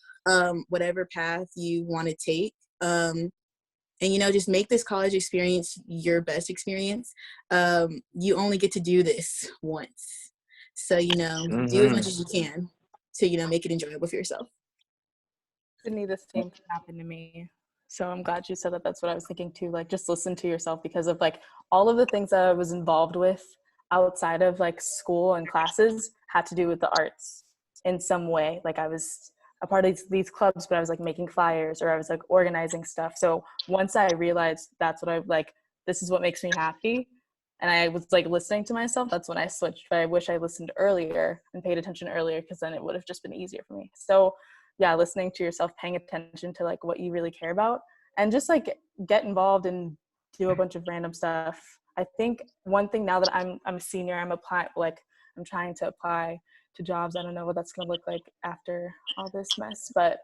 whatever path you want to take. And just make this college experience your best experience. You only get to do this once, so do as much as you can to make it enjoyable for yourself. Sydney, the same thing happened to me. So I'm glad you said that. That's what I was thinking too. Like, just listen to yourself, because of like all of the things that I was involved with outside of like school and classes had to do with the arts in some way. Like I was a part of these clubs, but I was like making flyers, or I was like organizing stuff. So once I realized that's what I like, this is what makes me happy, and I was like listening to myself, that's when I switched. But I wish I listened earlier and paid attention earlier, because then it would have just been easier for me. So yeah, listening to yourself, paying attention to like what you really care about, and just like get involved and do a bunch of random stuff. I think one thing, now that I'm a senior, I'm trying to apply to jobs. I don't know what that's going to look like after all this mess, but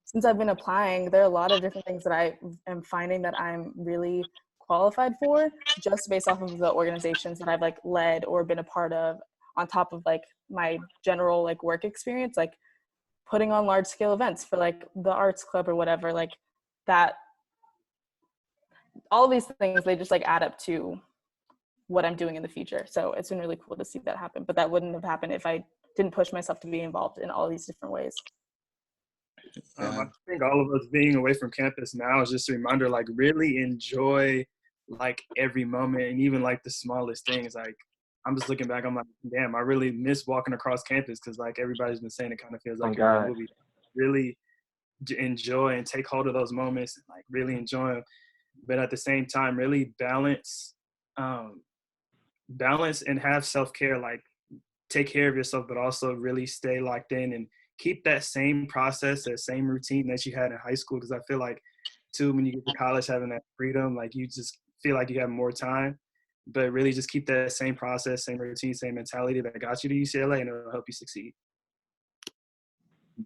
since I've been applying, there are a lot of different things that I am finding that I'm really qualified for, just based off of the organizations that I've like led or been a part of, on top of like my general like work experience, like putting on large scale events for like the arts club or whatever, like that. All of these things, they just like add up to what I'm doing in the future. So it's been really cool to see that happen, but that wouldn't have happened if I didn't push myself to be involved in all these different ways. I think all of us being away from campus now is just a reminder, like, really enjoy like every moment, and even like the smallest things. Like, I'm just looking back, I'm like, damn, I really miss walking across campus, because like everybody's been saying, it kind of feels like you're in a movie. Really enjoy and take hold of those moments, and like really enjoy them, but at the same time really balance and have self-care, like take care of yourself, but also really stay locked in and keep that same process, that same routine that you had in high school. Because I feel like too, when you get to college, having that freedom, like you just feel like you have more time, but really just keep that same process, same routine, same mentality that got you to UCLA, and it'll help you succeed.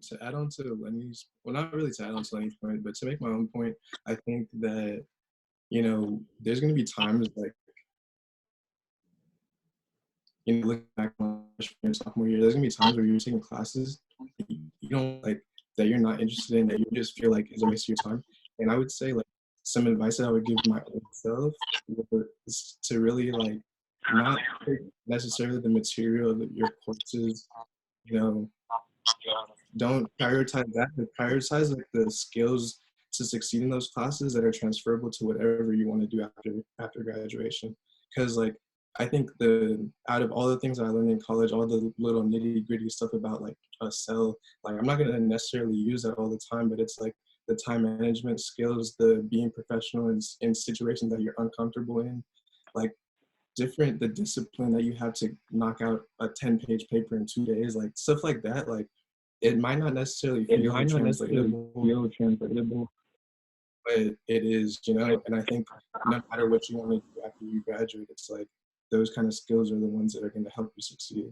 To add on to Lenny's, well, not really to add on to Lenny's point, but to make my own point, I think that, there's going to be times like, looking back on freshman and sophomore year, there's going to be times where you're taking classes you don't like, that you're not interested in, that you just feel like is a waste of your time. And I would say, like, some advice that I would give my old self is to really, like, not take necessarily the material of your courses, don't prioritize that, but prioritize like the skills to succeed in those classes that are transferable to whatever you want to do after graduation. Because like I think out of all the things that I learned in college, all the little nitty gritty stuff about like a cell, like I'm not gonna necessarily use that all the time, but it's like the time management skills, the being professional in situations that you're uncomfortable in, like the discipline that you have to knock out a 10-page paper in 2 days, like stuff like that, like it might not necessarily feel translatable, but it is, and I think no matter what you want to do after you graduate, it's like those kind of skills are the ones that are going to help you succeed.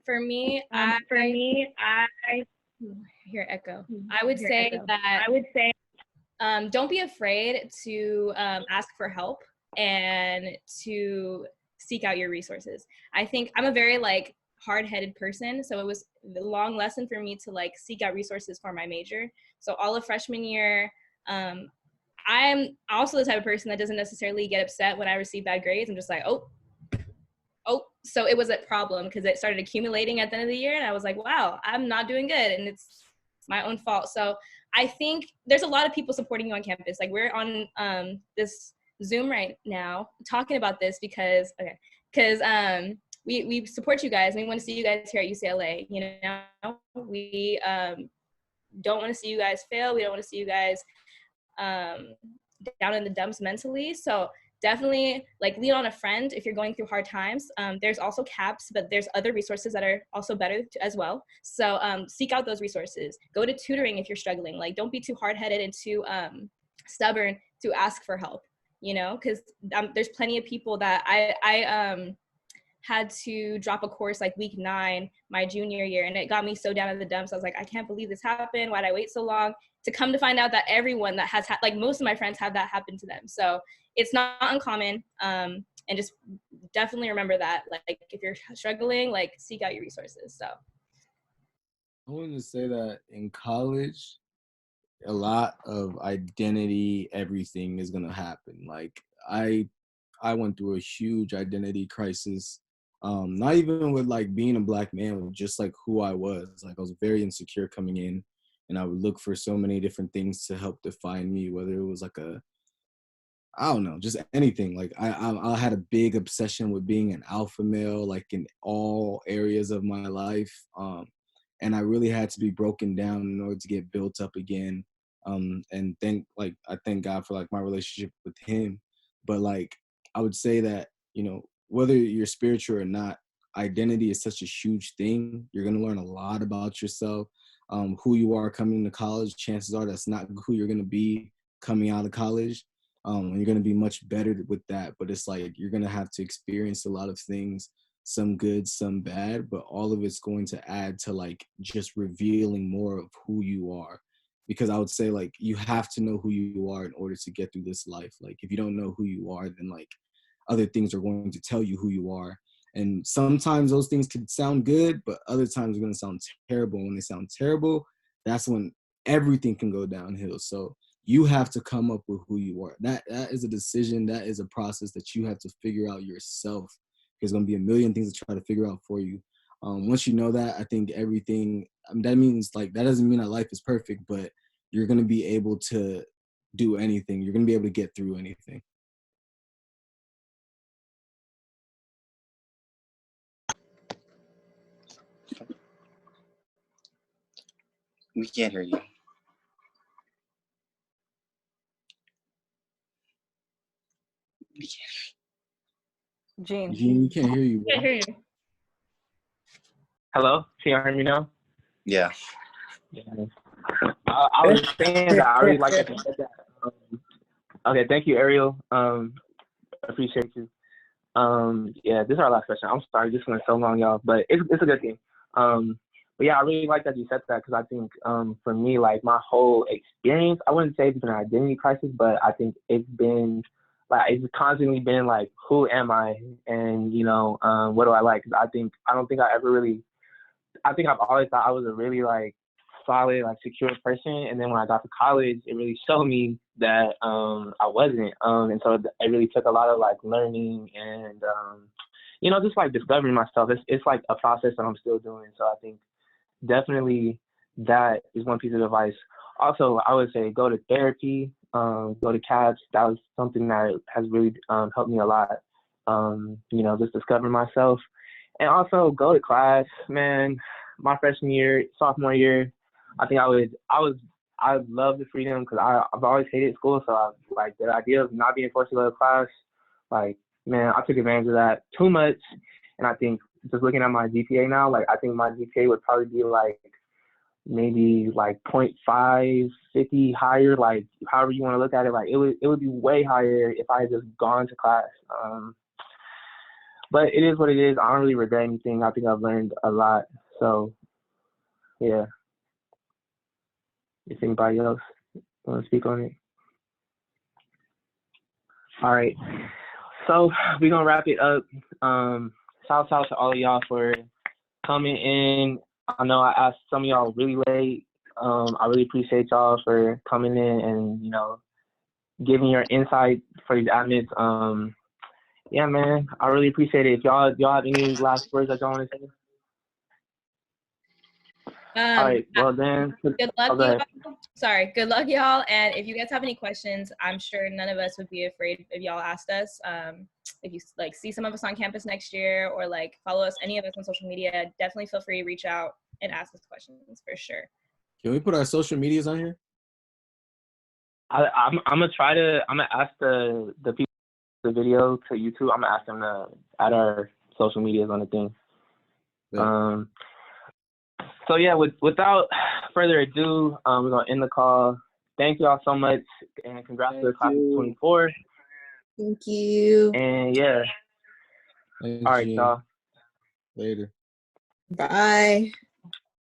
For me, I hear echo. I would say don't be afraid to ask for help and to seek out your resources. I think I'm a very like hard-headed person, so it was a long lesson for me to like seek out resources for my major. So all of freshman year, I'm also the type of person that doesn't necessarily get upset when I receive bad grades. I'm just like, oh, so it was a problem because it started accumulating at the end of the year, and I was like, wow, I'm not doing good, and it's my own fault. So I think there's a lot of people supporting you on campus. Like we're on this Zoom right now talking about this because we support you guys. We want to see you guys here at UCLA. You know, we don't want to see you guys fail. We don't want to see you guys down in the dumps mentally. So definitely like lean on a friend if you're going through hard times. There's also CAPS, but there's other resources that are also better as well. So seek out those resources. Go to tutoring if you're struggling. Like don't be too hard-headed and too stubborn to ask for help, you know, because there's plenty of people that I had to drop a course like week 9 my junior year, and it got me so down in the dumps. I was like, I can't believe this happened. Why'd I wait so long? To come to find out that everyone that has like most of my friends have that happen to them. So it's not uncommon, and just definitely remember that, like if you're struggling, like seek out your resources. So I wanted to say that in college, a lot of identity, everything is gonna happen. Like I went through a huge identity crisis. Not even with like being a black man, with just like who I was. Like I was very insecure coming in, and I would look for so many different things to help define me, whether it was like I don't know, just anything. Like I had a big obsession with being an alpha male, like in all areas of my life. And I really had to be broken down in order to get built up again. And I thank God for like my relationship with him. But like I would say that, you know, whether you're spiritual or not, identity is such a huge thing. You're gonna learn a lot about yourself. Who you are coming to college, chances are that's not who you're gonna be coming out of college. And you're gonna be much better with that. But it's like you're gonna have to experience a lot of things, some good, some bad, but all of it's going to add to like just revealing more of who you are. Because I would say like you have to know who you are in order to get through this life. Like if you don't know who you are, then like other things are going to tell you who you are. And sometimes those things could sound good, but other times they're going to sound terrible. When they sound terrible, that's when everything can go downhill. So you have to come up with who you are. That is a decision. That is a process that you have to figure out yourself. There's going to be a million things to try to figure out for you. Once you know that, I think everything, that means like, that doesn't mean that life is perfect, but you're going to be able to do anything. You're going to be able to get through anything. We can't hear you. We can't. Gene, we can't hear you. Can't hear you. Hello? Can you hear me now? Yeah. I was saying that I really like that you said that. Okay, thank you, Ariel. Appreciate you. Yeah, this is our last question. I'm sorry, this went so long, y'all, but it's a good thing. But yeah, I really like that you said that, because I think for me, like my whole experience, I wouldn't say it's been an identity crisis, but I think it's constantly been like, who am I, and you know, what do I like? 'Cause I think I've always thought I was a really like solid, like secure person, and then when I got to college, it really showed me that I wasn't, and so it really took a lot of like learning and you know, just like discovering myself. It's like a process that I'm still doing. So I think definitely that is one piece of advice. Also, I would say go to therapy, go to CAPS. That was something that has really helped me a lot. You know, just discovering myself. And also go to class, man. My freshman year, sophomore year, I think I love the freedom, because I've always hated school. So I like the idea of not being forced to go to class. Like, man, I took advantage of that too much. And I think just looking at my GPA now, like I think my GPA would probably be like maybe like 0.5, 50 higher, like however you want to look at it. Like it would be way higher if I had just gone to class. But it is what it is. I don't really regret anything. I think I've learned a lot. So, yeah. If anybody else want to speak on it? All right. So we're going to wrap it up. Shout out to all of y'all for coming in. I know I asked some of y'all really late. I really appreciate y'all for coming in and, you know, giving your insight for these admits. yeah, man, I really appreciate it. If y'all have any last words that y'all want to say? All right, well then. Good luck, go ahead. y'all. Sorry, good luck, y'all. And if you guys have any questions, I'm sure none of us would be afraid if y'all asked us. If you like see some of us on campus next year, or like follow us, any of us on social media, definitely feel free to reach out and ask us questions for sure. Can we put our social medias on here? I'm gonna ask the people the video to YouTube. I'm gonna ask them to add our social medias on the thing. Yeah. So yeah, without further ado, we're gonna end the call. Thank y'all so much, and congrats to the class of 24. Thank you. And yeah. Thanks, all right, Gene. y'all. Later. Bye.